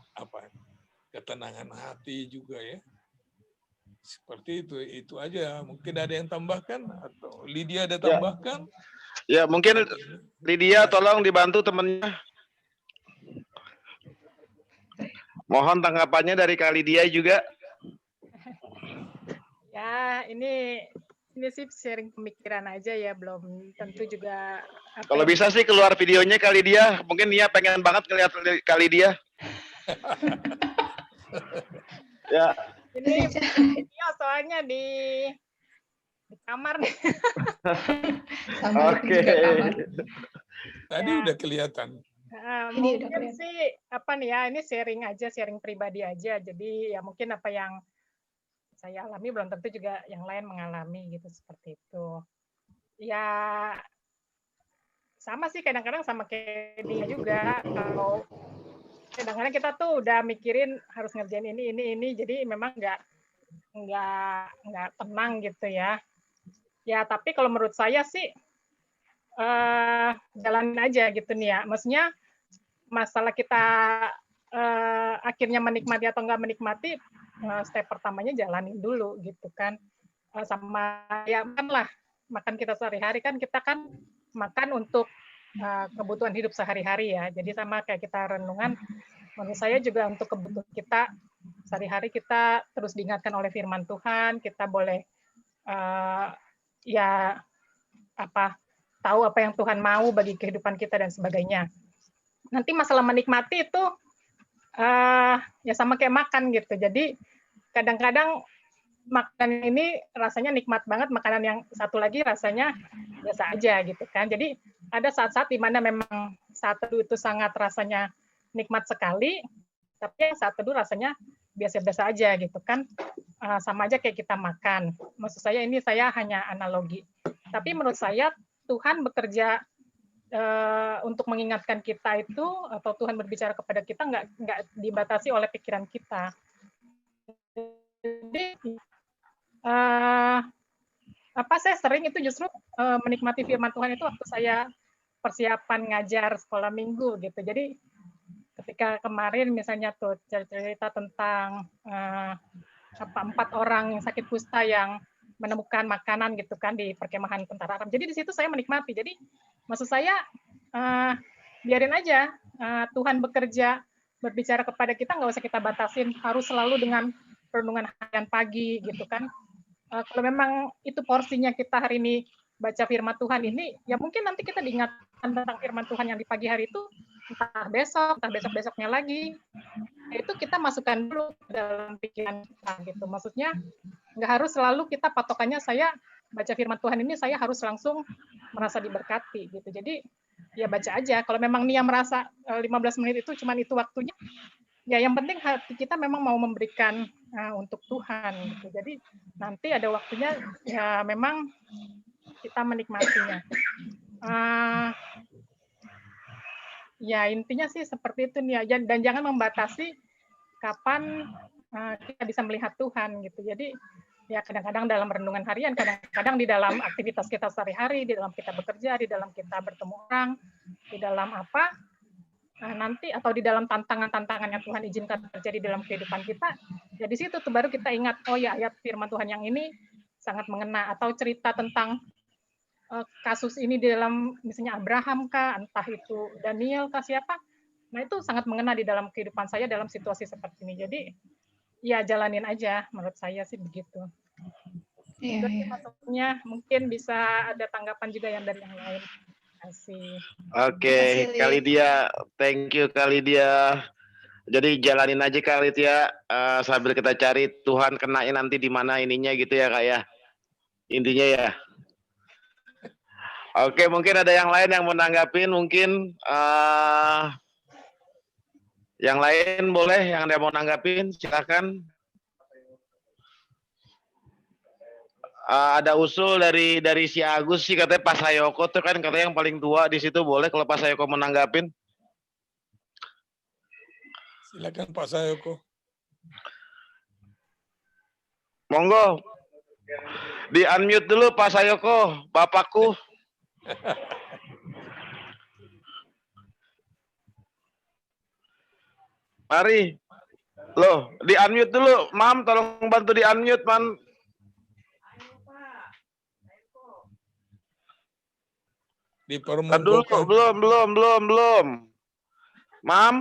ketenangan hati juga ya. Seperti itu aja. Mungkin ada yang tambahkan atau Lydia ada tambahkan? Ya, mungkin Lydia tolong dibantu temannya. Mohon tanggapannya dari Kak Lydia juga. Ya, ini sih sharing pemikiran aja ya, belum tentu juga. Kalau bisa sih keluar videonya Kak Lydia. Mungkin Nia pengen banget ngeliat Kak Lydia. Ya. Ini video soalnya di kamar nih. Oke. Tadi udah kelihatan. Mungkin sih apa nih ya, ini sharing aja, sharing pribadi aja. Jadi ya mungkin apa yang saya alami belum tentu juga yang lain mengalami gitu, seperti itu. Ya sama sih kadang-kadang sama kayak dia juga, kalau kadang-kadang kita tuh udah mikirin harus ngerjain ini, jadi memang nggak tenang gitu ya. Ya tapi kalau menurut saya sih jalanin aja gitu nih ya. Maksudnya masalah kita akhirnya menikmati atau nggak menikmati, step pertamanya jalanin dulu gitu kan. Sama ya makan kita sehari-hari kan, kita kan makan untuk kebutuhan hidup sehari-hari ya. Jadi sama kayak kita renungan, menurut saya juga untuk kebutuhan kita sehari-hari, kita terus diingatkan oleh firman Tuhan, kita boleh tahu apa yang Tuhan mau bagi kehidupan kita dan sebagainya. Nanti masalah menikmati itu ya sama kayak makan gitu. Jadi kadang-kadang makanan ini rasanya nikmat banget, makanan yang satu lagi rasanya biasa aja gitu kan. Jadi ada saat-saat di mana memang saat teduh itu sangat rasanya nikmat sekali, tapi saat teduh rasanya biasa-biasa aja gitu kan. Sama aja kayak kita makan. Maksud saya ini saya hanya analogi. Tapi menurut saya Tuhan bekerja untuk mengingatkan kita itu, atau Tuhan berbicara kepada kita nggak dibatasi oleh pikiran kita. Jadi saya sering itu justru menikmati firman Tuhan itu waktu saya persiapan ngajar sekolah minggu gitu. Jadi ketika kemarin misalnya tuh cerita tentang 4 orang yang sakit kusta yang menemukan makanan gitu kan di perkemahan tentara Aram. Jadi di situ saya menikmati. Jadi maksud saya biarin aja Tuhan bekerja, berbicara kepada kita, nggak usah kita batasin harus selalu dengan renungan harian pagi gitu kan. Kalau memang itu porsinya kita hari ini baca firman Tuhan ini, ya mungkin nanti kita diingatkan tentang firman Tuhan yang di pagi hari itu, entah besok-besoknya lagi, itu kita masukkan dulu dalam pikiran kita gitu. Maksudnya nggak harus selalu kita patokannya saya baca firman Tuhan ini saya harus langsung merasa diberkati gitu. Jadi ya baca aja. Kalau memang Nia merasa 15 menit itu cuman itu waktunya, ya yang penting hati kita memang mau memberikan untuk Tuhan gitu. Jadi nanti ada waktunya ya memang kita menikmatinya. Ya intinya sih seperti itu nih ya. Dan jangan membatasi kapan kita bisa melihat Tuhan gitu. Jadi ya kadang-kadang dalam renungan harian, kadang-kadang di dalam aktivitas kita sehari-hari, di dalam kita bekerja, di dalam kita bertemu orang, di dalam apa nanti atau di dalam tantangan-tantangan yang Tuhan izinkan terjadi dalam kehidupan kita. Ya di situ tuh baru kita ingat, oh ya ayat firman Tuhan yang ini sangat mengena, atau cerita tentang kasus ini di dalam misalnya Abraham kah, entah itu Daniel kah, siapa. Nah itu sangat mengena di dalam kehidupan saya dalam situasi seperti ini. Jadi ya jalanin aja, menurut saya sih begitu. Iya. Maksudnya mungkin bisa ada tanggapan juga yang dari yang lain. Oke, Kak Lydia, thank you Kak Lydia. Jadi jalanin aja Kak Lydia, sambil kita cari Tuhan kenain nanti di mana ininya gitu ya Kak ya. Intinya ya. Oke, mungkin ada yang lain yang mau nanggapin, mungkin yang lain boleh, yang ada mau nanggapin silakan. Ada usul dari si Agus sih, katanya Pak Sayoko tuh kan katanya yang paling tua di situ, boleh kalau Pak Sayoko menanggapin. Silakan Pak Sayoko. Monggo. Di unmute dulu Pak Sayoko, Bapakku. Mari. Loh, di unmute dulu, Mam, tolong bantu di unmute, Man. Dulu, belum. Mam.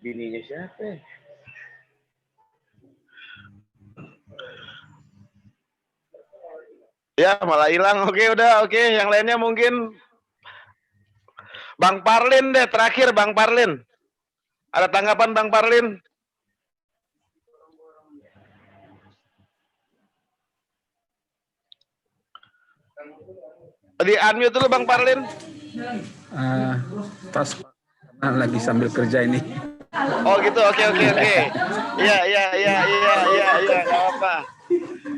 Bininya siapa? Ya, malah hilang. Oke, udah. Oke, yang lainnya mungkin Bang Parlin deh, terakhir Bang Parlin. Ada tanggapan Bang Parlin? Di unmute dulu Bang Parlin. Pas lagi sambil kerja ini. Oh gitu, oke. Iya, nggak apa.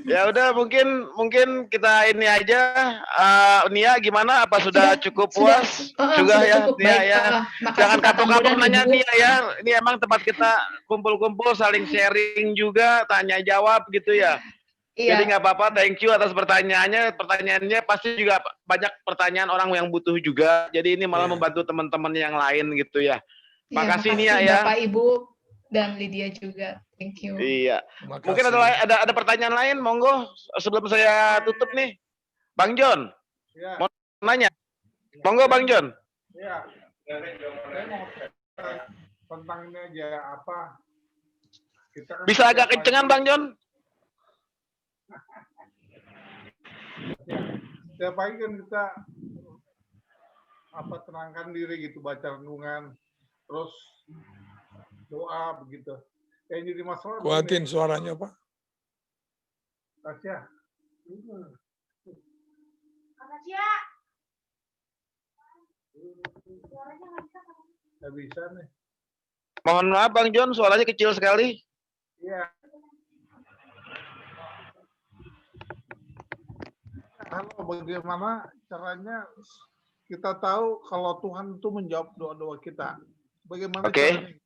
Ya udah, mungkin kita ini aja. Nia gimana? Apa sudah cukup puas? Juga ya, cukup Nia baik. ya. Jangan Makasih Pak kapok-kapok Tambunan, nanya Ibu. Nia ya. Ini emang tempat kita kumpul-kumpul, saling sharing juga, tanya jawab gitu ya. Iya. Jadi nggak apa-apa, thank you atas pertanyaannya. Pertanyaannya pasti juga banyak pertanyaan orang yang butuh juga. Jadi ini malah membantu teman-teman yang lain gitu ya. Iya, Makasih Nia ya. Bapak Ibu dan Lydia juga. Thank you. Iya. Mungkin ada pertanyaan lain, monggo sebelum saya tutup nih. Bang John. Ya. Mau nanya. Monggo Bang John. Ya. Saya mau tentang ini aja apa? Kita kan Bisa agak kencengan Bang John? Setiap pagi kan kita tenangkan diri gitu, baca renungan, terus doa begitu. Yang jadi masalah Kuatin suaranya Pak. Tasya. Nggak bisa nih. Mohon maaf Bang John, suaranya kecil sekali. Iya. Halo, bagaimana caranya kita tahu kalau Tuhan itu menjawab doa-doa kita? Bagaimana caranya?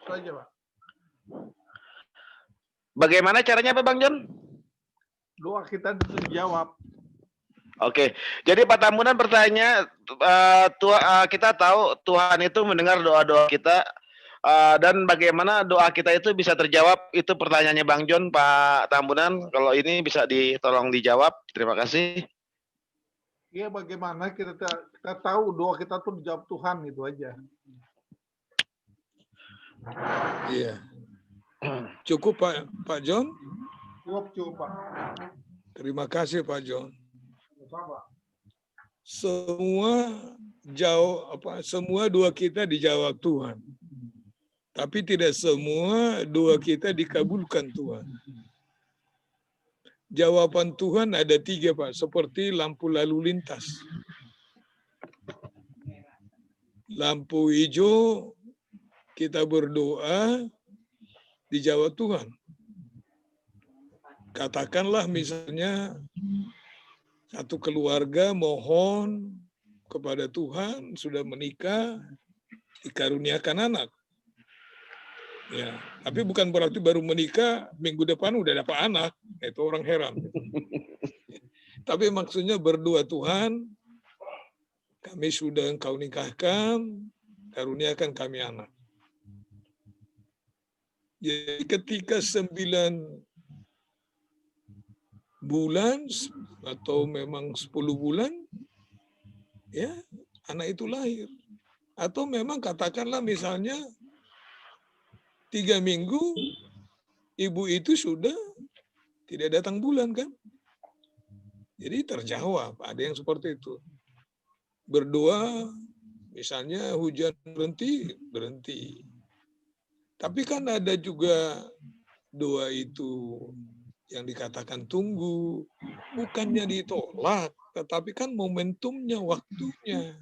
Itu aja, Pak. Bagaimana caranya apa Bang John? Doa kita itu dijawab. Oke, jadi Pak Tambunan bertanya, kita tahu Tuhan itu mendengar doa-doa kita, dan bagaimana doa kita itu bisa terjawab, itu pertanyaannya Bang John, Pak Tambunan. Kalau ini bisa tolong dijawab, terima kasih. Iya, bagaimana kita tahu doa kita tuh dijawab Tuhan, itu aja. Iya. Cukup Pak John? Cukup Pak. Terima kasih Pak John. Sama. Semua doa kita dijawab Tuhan. Tapi tidak semua doa kita dikabulkan Tuhan. Jawaban Tuhan ada 3 Pak, seperti lampu lalu lintas. Lampu hijau kita berdoa dijawab Tuhan. Katakanlah misalnya satu keluarga mohon kepada Tuhan, sudah menikah, dikaruniakan anak. Ya, tapi bukan berarti baru menikah minggu depan udah dapat anak. Itu orang heran. Tapi maksudnya berdoa, Tuhan, kami sudah Engkau nikahkan, karuniakan kami anak. Jadi ketika 9 bulan atau memang 10 bulan, ya anak itu lahir. Atau memang katakanlah misalnya 3 minggu ibu itu sudah tidak datang bulan kan. Jadi terjawab, ada yang seperti itu. Berdoa, misalnya hujan berhenti. Tapi kan ada juga doa itu yang dikatakan tunggu, bukannya ditolak, tetapi kan momentumnya, waktunya.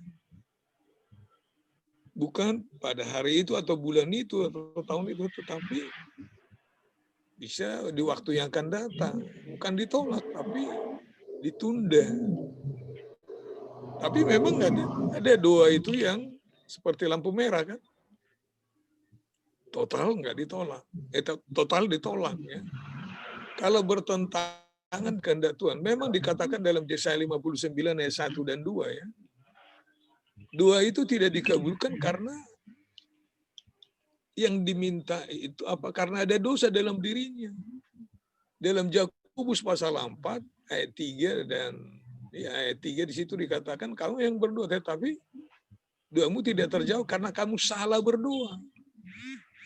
Bukan pada hari itu atau bulan itu atau tahun itu, tetapi bisa di waktu yang akan datang. Bukan ditolak, tapi ditunda. Tapi memang ada doa itu yang seperti lampu merah kan. Total nggak ditolak. Total ditolak ya. Kalau bertentangan kehendak Tuhan, memang dikatakan dalam Yesaya 59 ayat 1 dan 2 ya. Doa itu tidak dikabulkan karena yang diminta itu apa? Karena ada dosa dalam dirinya. Dalam Yakobus pasal 4 ayat 3 dan ya, ayat 3 di situ dikatakan kamu yang berdoa tetapi doamu tidak terjawab karena kamu salah berdoa.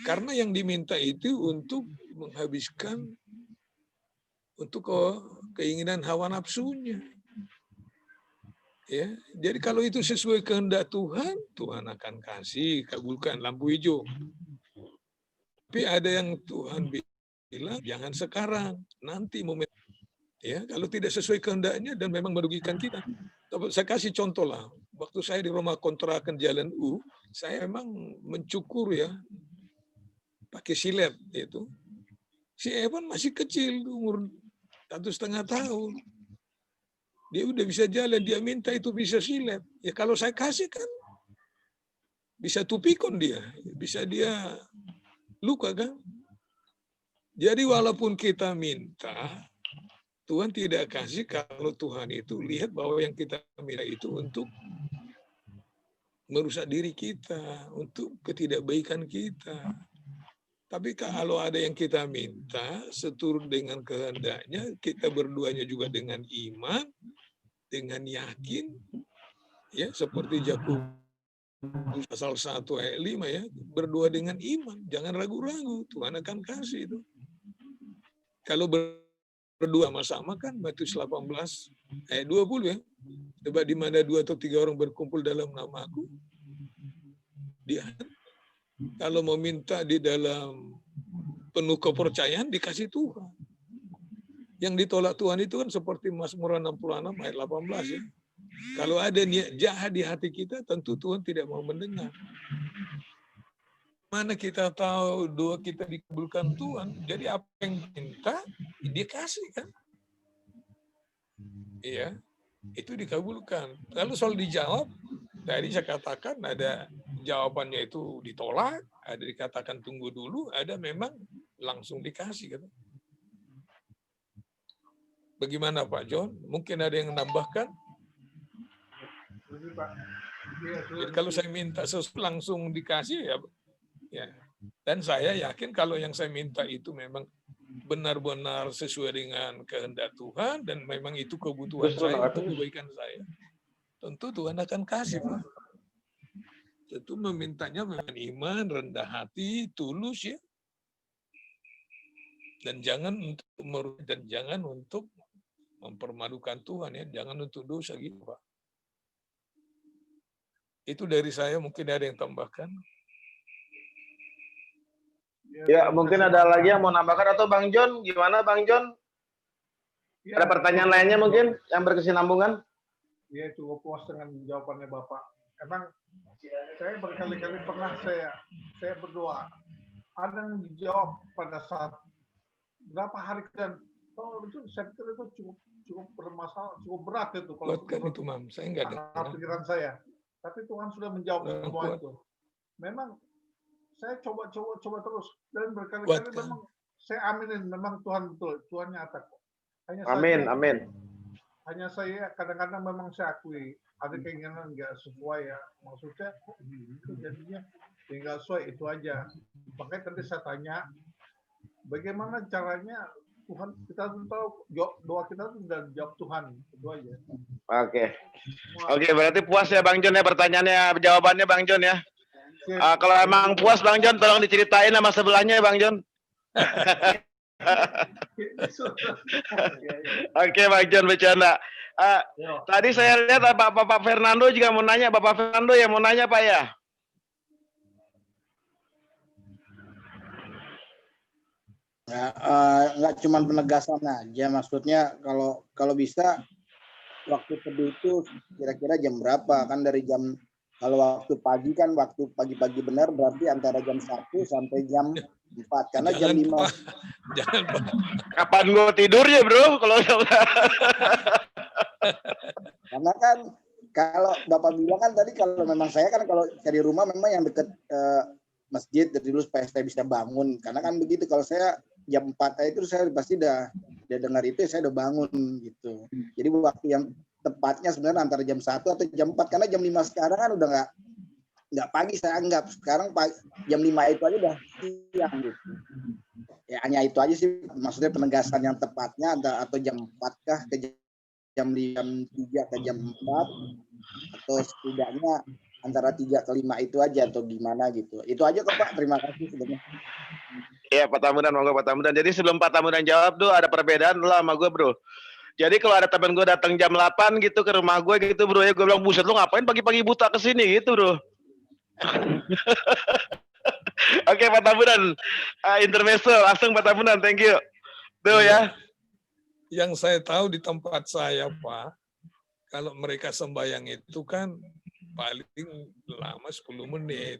Karena yang diminta itu untuk menghabiskan untuk keinginan hawa nafsunya. Ya, jadi kalau itu sesuai kehendak Tuhan, Tuhan akan kasih, kabulkan, lampu hijau. Tapi ada yang Tuhan bilang jangan sekarang, nanti momen. Ya, kalau tidak sesuai kehendaknya dan memang merugikan kita. Saya kasih contoh lah. Waktu saya di rumah kontrakan Jalan U, saya memang mencukur ya, pakai silet itu. Si Evan masih kecil, umur 1,5 tahun. Dia udah bisa jalan, dia minta itu bisa silet. Ya kalau saya kasih kan bisa tupikon dia, bisa dia luka kan. Jadi walaupun kita minta, Tuhan tidak kasih kalau Tuhan itu lihat bahwa yang kita minta itu untuk merusak diri kita, untuk ketidakbaikan kita. Tapi kalau ada yang kita minta seturut dengan kehendaknya, kita berdoanya juga dengan iman, dengan yakin, ya seperti Yakobus pasal 1 ayat 5 ya, berdoa dengan iman, jangan ragu-ragu, Tuhan akan kasih itu. Kalau berdoa sama-sama kan Matius 18 ayat 20 ya, coba di mana 2 atau 3 orang berkumpul dalam namaku, dia kalau mau minta di dalam penuh kepercayaan dikasih Tuhan. Yang ditolak Tuhan itu kan seperti Mazmur 66 ayat 18 ya. Kalau ada niat jahat di hati kita, tentu Tuhan tidak mau mendengar. Mana kita tahu doa kita dikabulkan Tuhan, jadi apa yang minta, dia kasih kan. Iya, itu dikabulkan. Lalu soal dijawab, tadi saya katakan ada jawabannya itu ditolak, ada dikatakan tunggu dulu, ada memang langsung dikasih kan. Bagaimana Pak John? Mungkin ada yang menambahkan? Jadi kalau saya minta sesuatu langsung dikasih ya. Dan saya yakin kalau yang saya minta itu memang benar-benar sesuai dengan kehendak Tuhan dan memang itu kebutuhan saya, itu kebaikan saya. Tentu Tuhan akan kasih, Pak. Tentu memintanya dengan iman, rendah hati, tulus ya. Dan jangan untuk mempermalukan Tuhan ya, jangan untuk dosa gitu Pak. Itu dari saya, mungkin ada yang tambahkan. Ya, mungkin ada lagi yang mau nambahkan atau Bang John, gimana Bang John? Ada pertanyaan lainnya mungkin yang berkesinambungan? Ya, cukup puas dengan jawabannya Bapak. Emang saya berkali-kali pernah saya berdoa. Ada yang dijawab pada saat berapa hari kemudian. Oh, itu saya pikir itu cukup bermasalah, cukup berat itu kalau itu Mam, saya enggak ada pikiran saya. Tapi Tuhan sudah menjawab semua itu. Memang saya coba terus dan berkali-kali memang saya aminin, memang Tuhan betul, Tuhan nyata kok. Amin. Hanya saya kadang-kadang memang saya akui ada keinginan nggak sesuai ya, maksudnya itu jadinya nggak sesuai itu aja. Makanya tadi saya tanya bagaimana caranya Tuhan, kita tahu doa kita sudah dijawab Tuhan, itu aja. Oke, berarti puas ya Bang John ya pertanyaannya, jawabannya Bang John ya. Kalau emang puas Bang John, tolong diceritain sama sebelahnya ya Bang John. Oke Bang John, bercanda. Tadi saya lihat Bapak Fernando juga mau nanya, Bapak Fernando yang mau nanya Pak ya. Ya, nggak cuma penegasan aja, maksudnya kalau bisa waktu teduh itu kira-kira jam berapa, kan dari jam, kalau waktu pagi kan waktu pagi-pagi benar berarti antara jam 1 sampai jam 4, karena jam 5. Jangan Pak. Kapan gue tidur ya bro? Kalau karena kan kalau Bapak bilang kan tadi kalau memang saya kan kalau dari rumah memang yang dekat masjid dari dulu supaya saya bisa bangun, karena kan begitu kalau saya jam 4 itu saya pasti udah dengar itu saya udah bangun gitu. Jadi waktu yang tepatnya sebenarnya antara jam 1 atau jam 4 karena jam 5 sekarang kan udah nggak pagi saya anggap. Sekarang jam 5 itu aja udah siang gitu. Ya hanya itu aja sih maksudnya penegasan yang tepatnya atau jam 4 kah ke jam 3 ke jam 4 atau setidaknya antara 3 ke 5 itu aja atau gimana gitu. Itu aja kok Pak, terima kasih sebenarnya. Iya Pak Tambunan, monggo Pak Tambunan. Jadi sebelum Pak Tambunan jawab tuh ada perbedaan lah sama gue bro. Jadi kalau ada temen gue datang jam 8 gitu ke rumah gue gitu bro ya, gue bilang buset lu ngapain pagi-pagi buta kesini gitu bro. Oke Pak Tambunan, intermezzo langsung Pak Tambunan, thank you. Tuh ya. Yang saya tahu di tempat saya Pak, kalau mereka sembahyang itu kan paling lama 10 menit.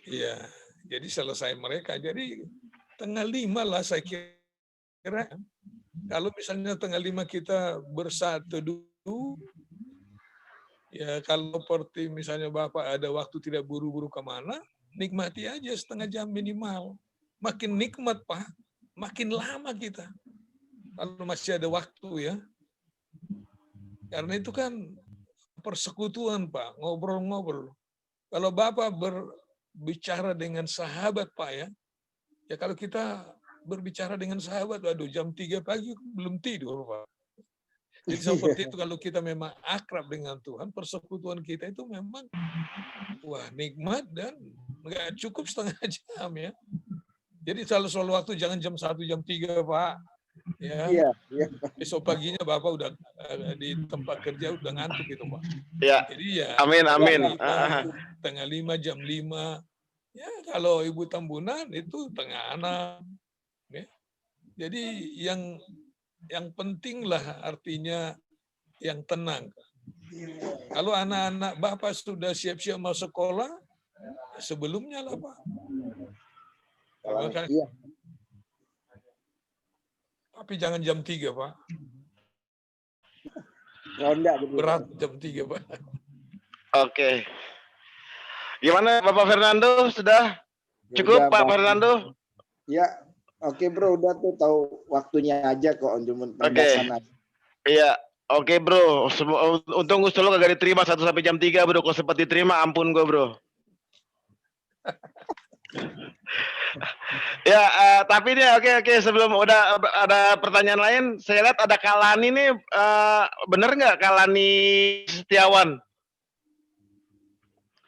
Iya, jadi selesai mereka. Jadi 4:30 lah saya kira. Kalau misalnya 4:30 kita bersatu dulu, ya kalau seperti misalnya Bapak ada waktu tidak buru-buru kemana, nikmati aja 1/2 jam minimal. Makin nikmat Pak, makin lama kita. Kalau masih ada waktu ya. Karena itu kan persekutuan Pak, ngobrol-ngobrol. Kalau Bapak berbicara dengan sahabat Pak ya kalau kita berbicara dengan sahabat, waduh jam 3 pagi belum tidur Pak. Jadi seperti itu kalau kita memang akrab dengan Tuhan, persekutuan kita itu memang wah nikmat dan nggak cukup 1/2 jam ya. Jadi selalu waktu jangan jam 1, jam 3 Pak. Ya. Iya. Besok paginya Bapak udah di tempat kerja udah ngantuk gitu Pak. Iya. Jadi ya. Amin. 4:30 jam 5. Ya kalau Ibu Tambunan itu 5:30. Ya. Jadi yang penting lah artinya yang tenang. Kalau anak-anak Bapak sudah siap-siap mau sekolah, sebelumnya lah Pak. Iya. Tapi jangan jam 3 Pak. Berat jam 3 Pak. Oke. Gimana Bapak Fernando, sudah cukup Udah, Pak Bang. Fernando? Ya, oke bro, udah tuh tahu waktunya aja kok, cuma penegasan aja. Iya, oke bro. Untung usul lo kagak diterima 1 sampai jam 3 bro. Kalau sempat diterima, ampun gue bro. Ya, tapi ini oke. Sebelum udah ada pertanyaan lain, saya lihat ada Kalani nih, bener nggak Kalani Setiawan?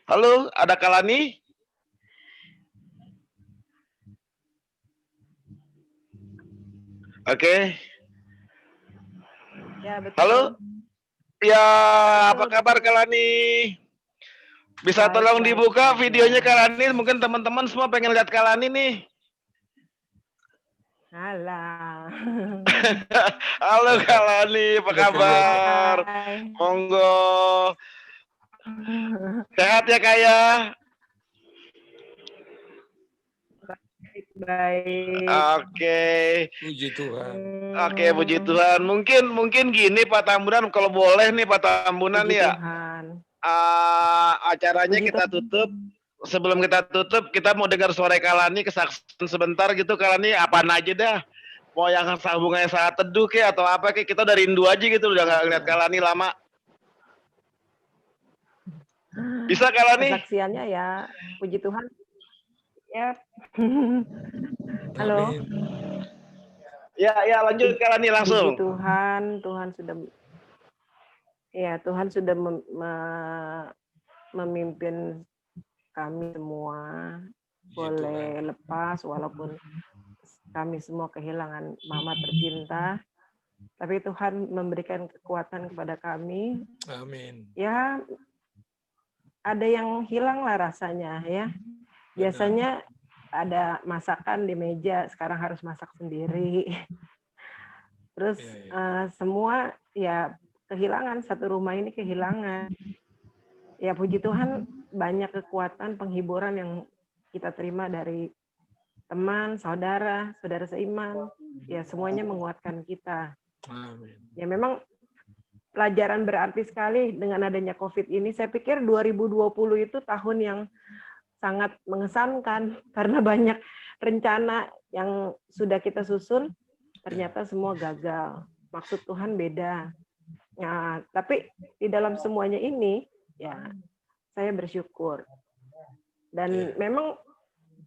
Halo, ada Kalani? Oke. Ya, betul. Halo? Ya, apa kabar Kalani? Bisa tolong dibuka videonya Kalani, mungkin teman-teman semua pengen lihat Kalani nih. Alah. Halo Kalani, apa kabar? Monggo. Sehat ya Kaya? Baik. Oke. Puji Tuhan. Oke, puji Tuhan. Mungkin gini Pak Tambunan, kalau boleh nih Pak Tambunan Puji ya. Tuhan. Acaranya kita tutup. Sebelum kita tutup, kita mau dengar suara Kalani, kesaksian sebentar gitu. Kalani apaan aja dah. Mau yang hubungannya saat teduh kayak atau apa kayak, kita udah rindu aja gitu, udah nggak ngeliat Kalani lama. Bisa Kalani? Kesaksiannya ya, puji Tuhan. Ya. Halo. Ya lanjut Kalani langsung. Puji Tuhan, Tuhan sudah memimpin kami semua. Boleh lepas walaupun kami semua kehilangan mama tercinta. Tapi Tuhan memberikan kekuatan kepada kami. Amin. Ya, ada yang hilang lah rasanya ya. Biasanya ada masakan di meja, sekarang harus masak sendiri. Terus semua ya kehilangan, satu rumah ini kehilangan. Ya puji Tuhan banyak kekuatan penghiburan yang kita terima dari teman, saudara seiman. Ya semuanya menguatkan kita. Amin. Ya memang pelajaran berarti sekali dengan adanya COVID ini. Saya pikir 2020 itu tahun yang sangat mengesankan karena banyak rencana yang sudah kita susun ternyata semua gagal. Maksud Tuhan beda. Nah, tapi di dalam semuanya ini, ya saya bersyukur. Dan memang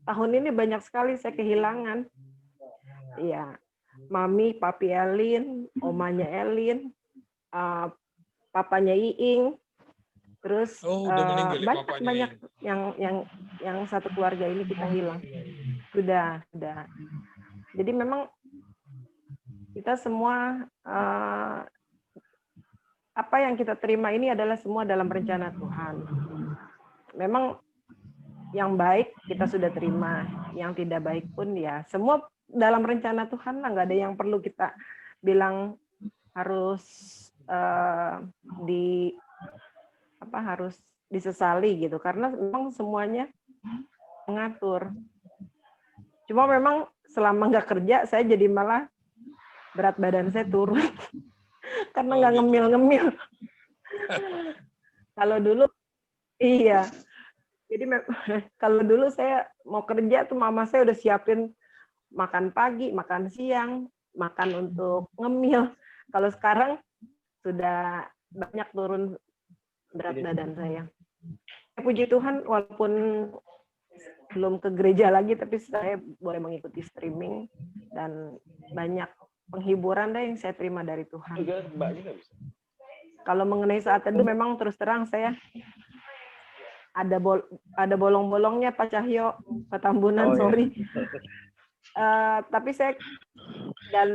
tahun ini banyak sekali saya kehilangan. Iya, Mami, Papi Elin, omanya Elin, papanya Iing, terus banyak yang satu keluarga ini kita hilang. Sudah. Jadi memang kita semua apa yang kita terima ini adalah semua dalam rencana Tuhan. Memang yang baik kita sudah terima, yang tidak baik pun ya semua dalam rencana Tuhan lah, nggak ada yang perlu kita bilang harus harus disesali gitu, karena memang semuanya mengatur. Cuma memang selama nggak kerja saya jadi malah berat badan saya turun karena nggak ngemil-ngemil. Kalau dulu iya. Jadi kalau dulu saya mau kerja tuh mama saya udah siapin makan pagi, makan siang, makan untuk ngemil. Kalau sekarang sudah banyak turun berat badan saya. Puji Tuhan walaupun belum ke gereja lagi, tapi saya boleh mengikuti streaming dan banyak penghiburan yang saya terima dari Tuhan. Kalau mengenai saat teduh memang terus terang saya ada bolong-bolongnya Pak Cahyo, Pak Tambunan, sorry. Tapi saya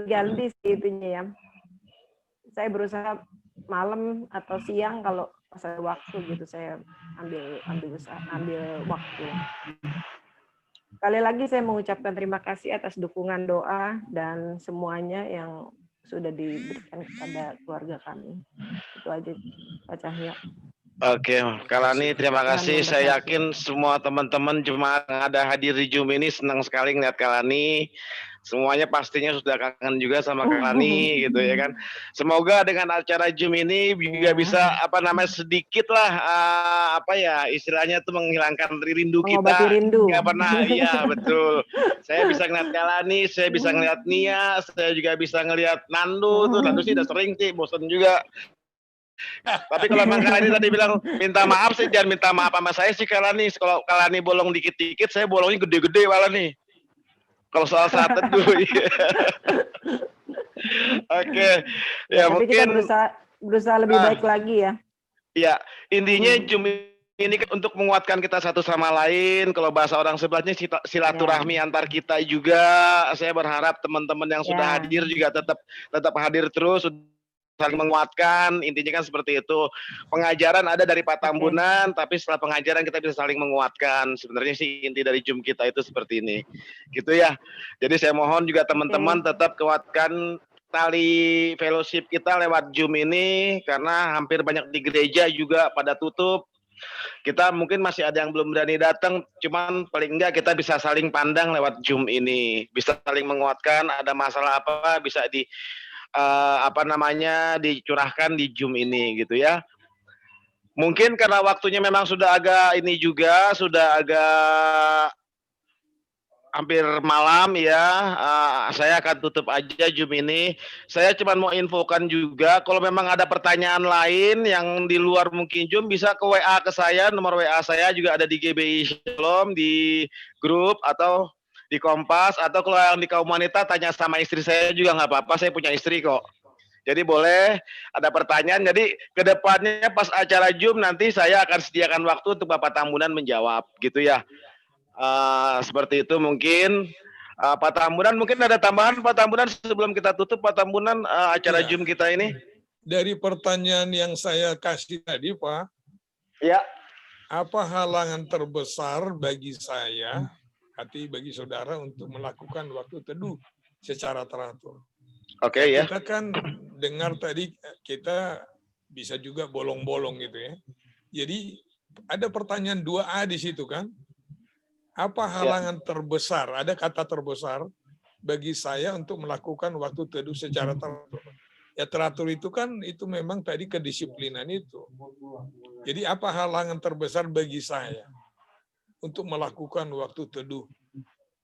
ganti itunya ya. Saya berusaha malam atau siang kalau saya waktu gitu saya ambil waktu. Sekali lagi saya mengucapkan terima kasih atas dukungan doa dan semuanya yang sudah diberikan kepada keluarga kami. Itu aja Pak Cahyo. Oke, Kalani, terima kasih. Saya yakin semua teman-teman jemaat yang ada hadir di Zoom ini senang sekali ngeliat Kalani. Semuanya pastinya sudah kangen juga sama Kalani, gitu ya kan. Semoga dengan acara Zoom ini juga bisa sedikit lah istilahnya tuh menghilangkan rindu kita. Mengobati rindu. Nggak pernah, iya betul. Saya bisa ngeliat Kalani, saya bisa ngeliat Nia, saya juga bisa ngeliat Nandu. Tuh Nandu sih udah sering sih, bosan juga. Tapi kalau Mang Kalani tadi bilang minta maaf sih, jangan minta maaf sama saya sih Kalani. Kalau Kalani bolong dikit-dikit, saya bolongnya gede-gede malah nih. Kalau soal saat teduh. Oke. Ya, tapi mungkin kita berusaha lebih baik lagi ya. Iya, intinya Zoom ini untuk menguatkan kita satu sama lain. Kalau bahasa orang sebelahnya silaturahmi antar kita juga. Saya berharap teman-teman yang sudah hadir juga tetap hadir terus, saling menguatkan. Intinya kan seperti itu. Pengajaran ada dari Pak Tambunan, tapi setelah pengajaran kita bisa saling menguatkan. Sebenarnya sih inti dari Zoom kita itu seperti ini. Gitu ya. Jadi saya mohon juga teman-teman tetap kuatkan tali fellowship kita lewat Zoom ini, karena hampir banyak di gereja juga pada tutup. Kita mungkin masih ada yang belum berani datang, cuman paling enggak kita bisa saling pandang lewat Zoom ini. Bisa saling menguatkan, ada masalah apa bisa dicurahkan di Zoom ini gitu ya. Mungkin karena waktunya memang sudah agak hampir malam ya, saya akan tutup aja Zoom ini. Saya cuma mau infokan juga, kalau memang ada pertanyaan lain yang di luar mungkin Zoom, bisa ke WA ke saya, nomor WA saya juga ada di GBI Shalom, di grup atau di Kompas, atau kalau yang di kaum wanita tanya sama istri saya juga nggak apa-apa, saya punya istri kok. Jadi boleh ada pertanyaan. Jadi kedepannya pas acara Zoom nanti saya akan sediakan waktu untuk Bapak Tambunan menjawab, gitu ya. Seperti itu mungkin. Pak Tambunan mungkin ada tambahan Pak Tambunan sebelum kita tutup Pak Tambunan acara Zoom kita ini. Dari pertanyaan yang saya kasih tadi Pak, ya, apa halangan terbesar bagi saya, bagi saudara untuk melakukan waktu teduh secara teratur? Oke, ya. Kita kan dengar tadi kita bisa juga bolong-bolong gitu ya. Jadi ada pertanyaan 2A di situ kan? Apa halangan terbesar? Ada kata terbesar bagi saya untuk melakukan waktu teduh secara teratur. Ya teratur itu kan itu memang tadi kedisiplinan itu. Jadi apa halangan terbesar bagi saya untuk melakukan waktu teduh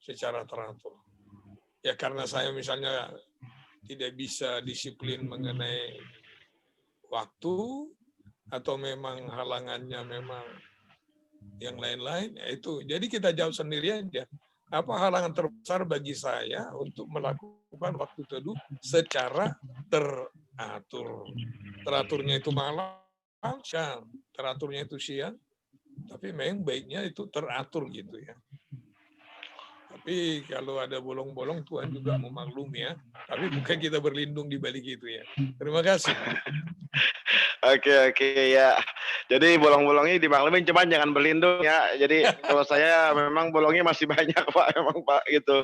secara teratur? Ya karena saya misalnya tidak bisa disiplin mengenai waktu atau memang halangannya memang yang lain-lain, ya itu. Jadi kita jawab sendiri aja. Apa halangan terbesar bagi saya untuk melakukan waktu teduh secara teratur? Teraturnya itu malam, siang. Teraturnya itu siang. Tapi memang baiknya itu teratur gitu ya. Tapi kalau ada bolong-bolong, Tuhan juga memaklumi ya. Tapi bukan kita berlindung di balik itu ya. Terima kasih. Oke ya. Jadi bolong-bolongnya dimaklumin, cuman jangan berlindung ya. Jadi kalau saya memang bolongnya masih banyak Pak, emang Pak gitu.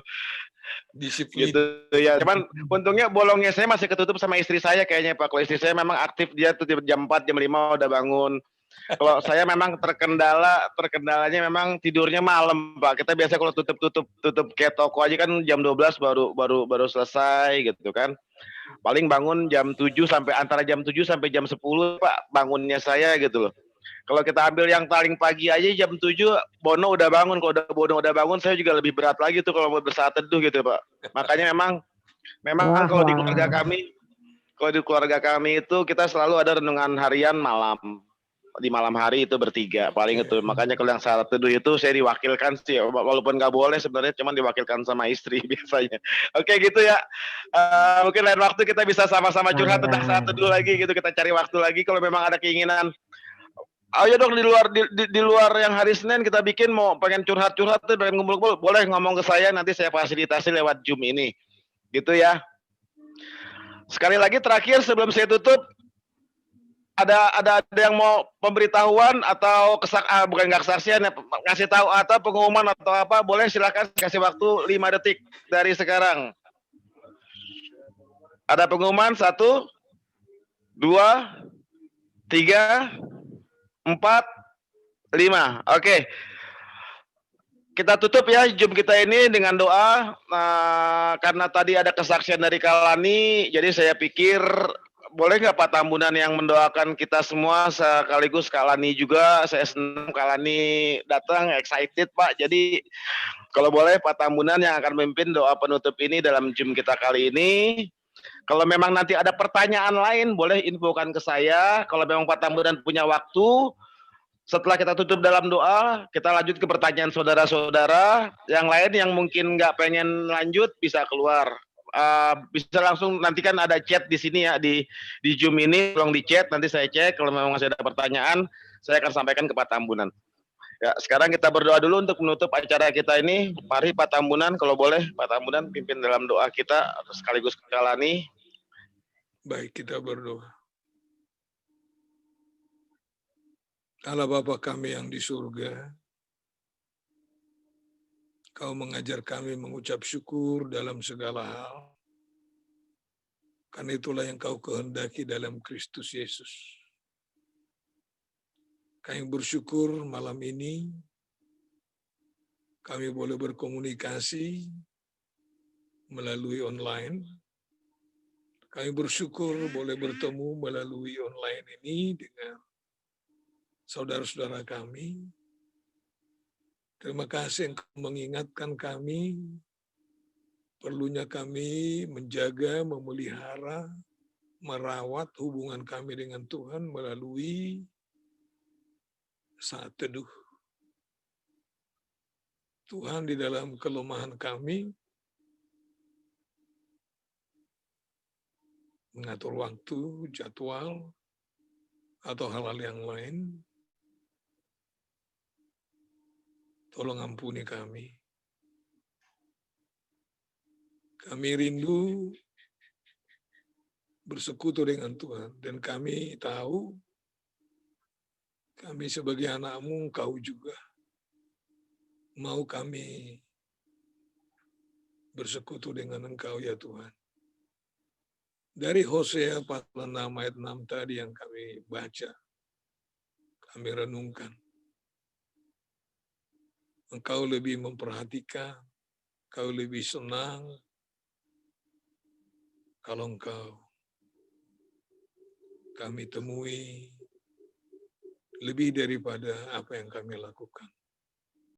Disiplin. Gitu ya. Cuman untungnya bolongnya saya masih ketutup sama istri saya kayaknya Pak. Kalau istri saya memang aktif, dia tuh jam 4, jam 5 udah bangun. Kalau saya memang terkendalanya memang tidurnya malam Pak. Kita biasa kalau tutup kayak toko aja kan jam 12 baru selesai gitu kan. Paling bangun jam 7 sampai antara jam 7 sampai jam 10 Pak bangunnya saya gitu loh. Kalau kita ambil yang paling pagi aja jam 7 Bono udah bangun. Kalau Bono udah bangun saya juga lebih berat lagi tuh kalau mau bersaat teduh gitu Pak. Makanya memang kalau di keluarga kami itu kita selalu ada renungan harian malam. Di malam hari itu bertiga paling itu. Makanya kalau yang saat teduh itu saya diwakilkan sih, walaupun nggak boleh sebenarnya, cuman diwakilkan sama istri biasanya. Oke gitu ya. Mungkin lain waktu kita bisa sama-sama curhat tentang saat teduh lagi gitu. Kita cari waktu lagi kalau memang ada keinginan. Ayo dong di luar yang hari Senin kita bikin, mau pengen curhat-curhat tuh, pengen ngumpul-ngumpul, boleh ngomong ke saya, nanti saya fasilitasi lewat Zoom ini. Gitu ya. Sekali lagi terakhir sebelum saya tutup, ada yang mau pemberitahuan atau bukan nggak kesaksian ya, ngasih tahu atau pengumuman atau apa, boleh silakan, kasih waktu 5 detik dari sekarang. Ada pengumuman 1, 2, 3, 4, 5. Oke. Kita tutup ya Zoom kita ini dengan doa. Karena tadi ada kesaksian dari Kalani, jadi saya pikir boleh nggak Pak Tambunan yang mendoakan kita semua sekaligus Kalani juga. Saya senang Kalani datang, excited Pak. Jadi kalau boleh Pak Tambunan yang akan memimpin doa penutup ini dalam Zoom kita kali ini. Kalau memang nanti ada pertanyaan lain, boleh infokan ke saya. Kalau memang Pak Tambunan punya waktu, setelah kita tutup dalam doa, kita lanjut ke pertanyaan saudara-saudara. Yang lain yang mungkin nggak pengen lanjut bisa keluar. Bisa langsung, nanti kan ada chat di sini ya, di Zoom ini, tolong di chat, nanti saya cek. Kalau memang masih ada pertanyaan, saya akan sampaikan ke Pak Tambunan. Ya, sekarang kita berdoa dulu untuk menutup acara kita ini. Mari Pak Tambunan, kalau boleh Pak Tambunan pimpin dalam doa kita sekaligus Kalani. Baik, kita berdoa. Allah Bapa kami yang di surga, Kau mengajar kami mengucap syukur dalam segala hal. Karena itulah yang Kau kehendaki dalam Kristus Yesus. Kami bersyukur malam ini kami boleh berkomunikasi melalui online. Kami bersyukur boleh bertemu melalui online ini dengan saudara-saudara kami. Terima kasih Engkau mengingatkan kami, perlunya kami menjaga, memelihara, merawat hubungan kami dengan Tuhan melalui saat teduh. Tuhan, di dalam kelemahan kami, mengatur waktu, jadwal, atau hal-hal yang lain, tolong ampuni kami. Kami rindu bersekutu dengan Tuhan, dan kami tahu kami sebagai anak-Mu, Engkau juga mau kami bersekutu dengan Engkau ya Tuhan. Dari Hosea 46 ayat 6 tadi yang kami baca, kami renungkan. Engkau lebih memperhatikan, Engkau lebih senang kalau Engkau kami temui lebih daripada apa yang kami lakukan.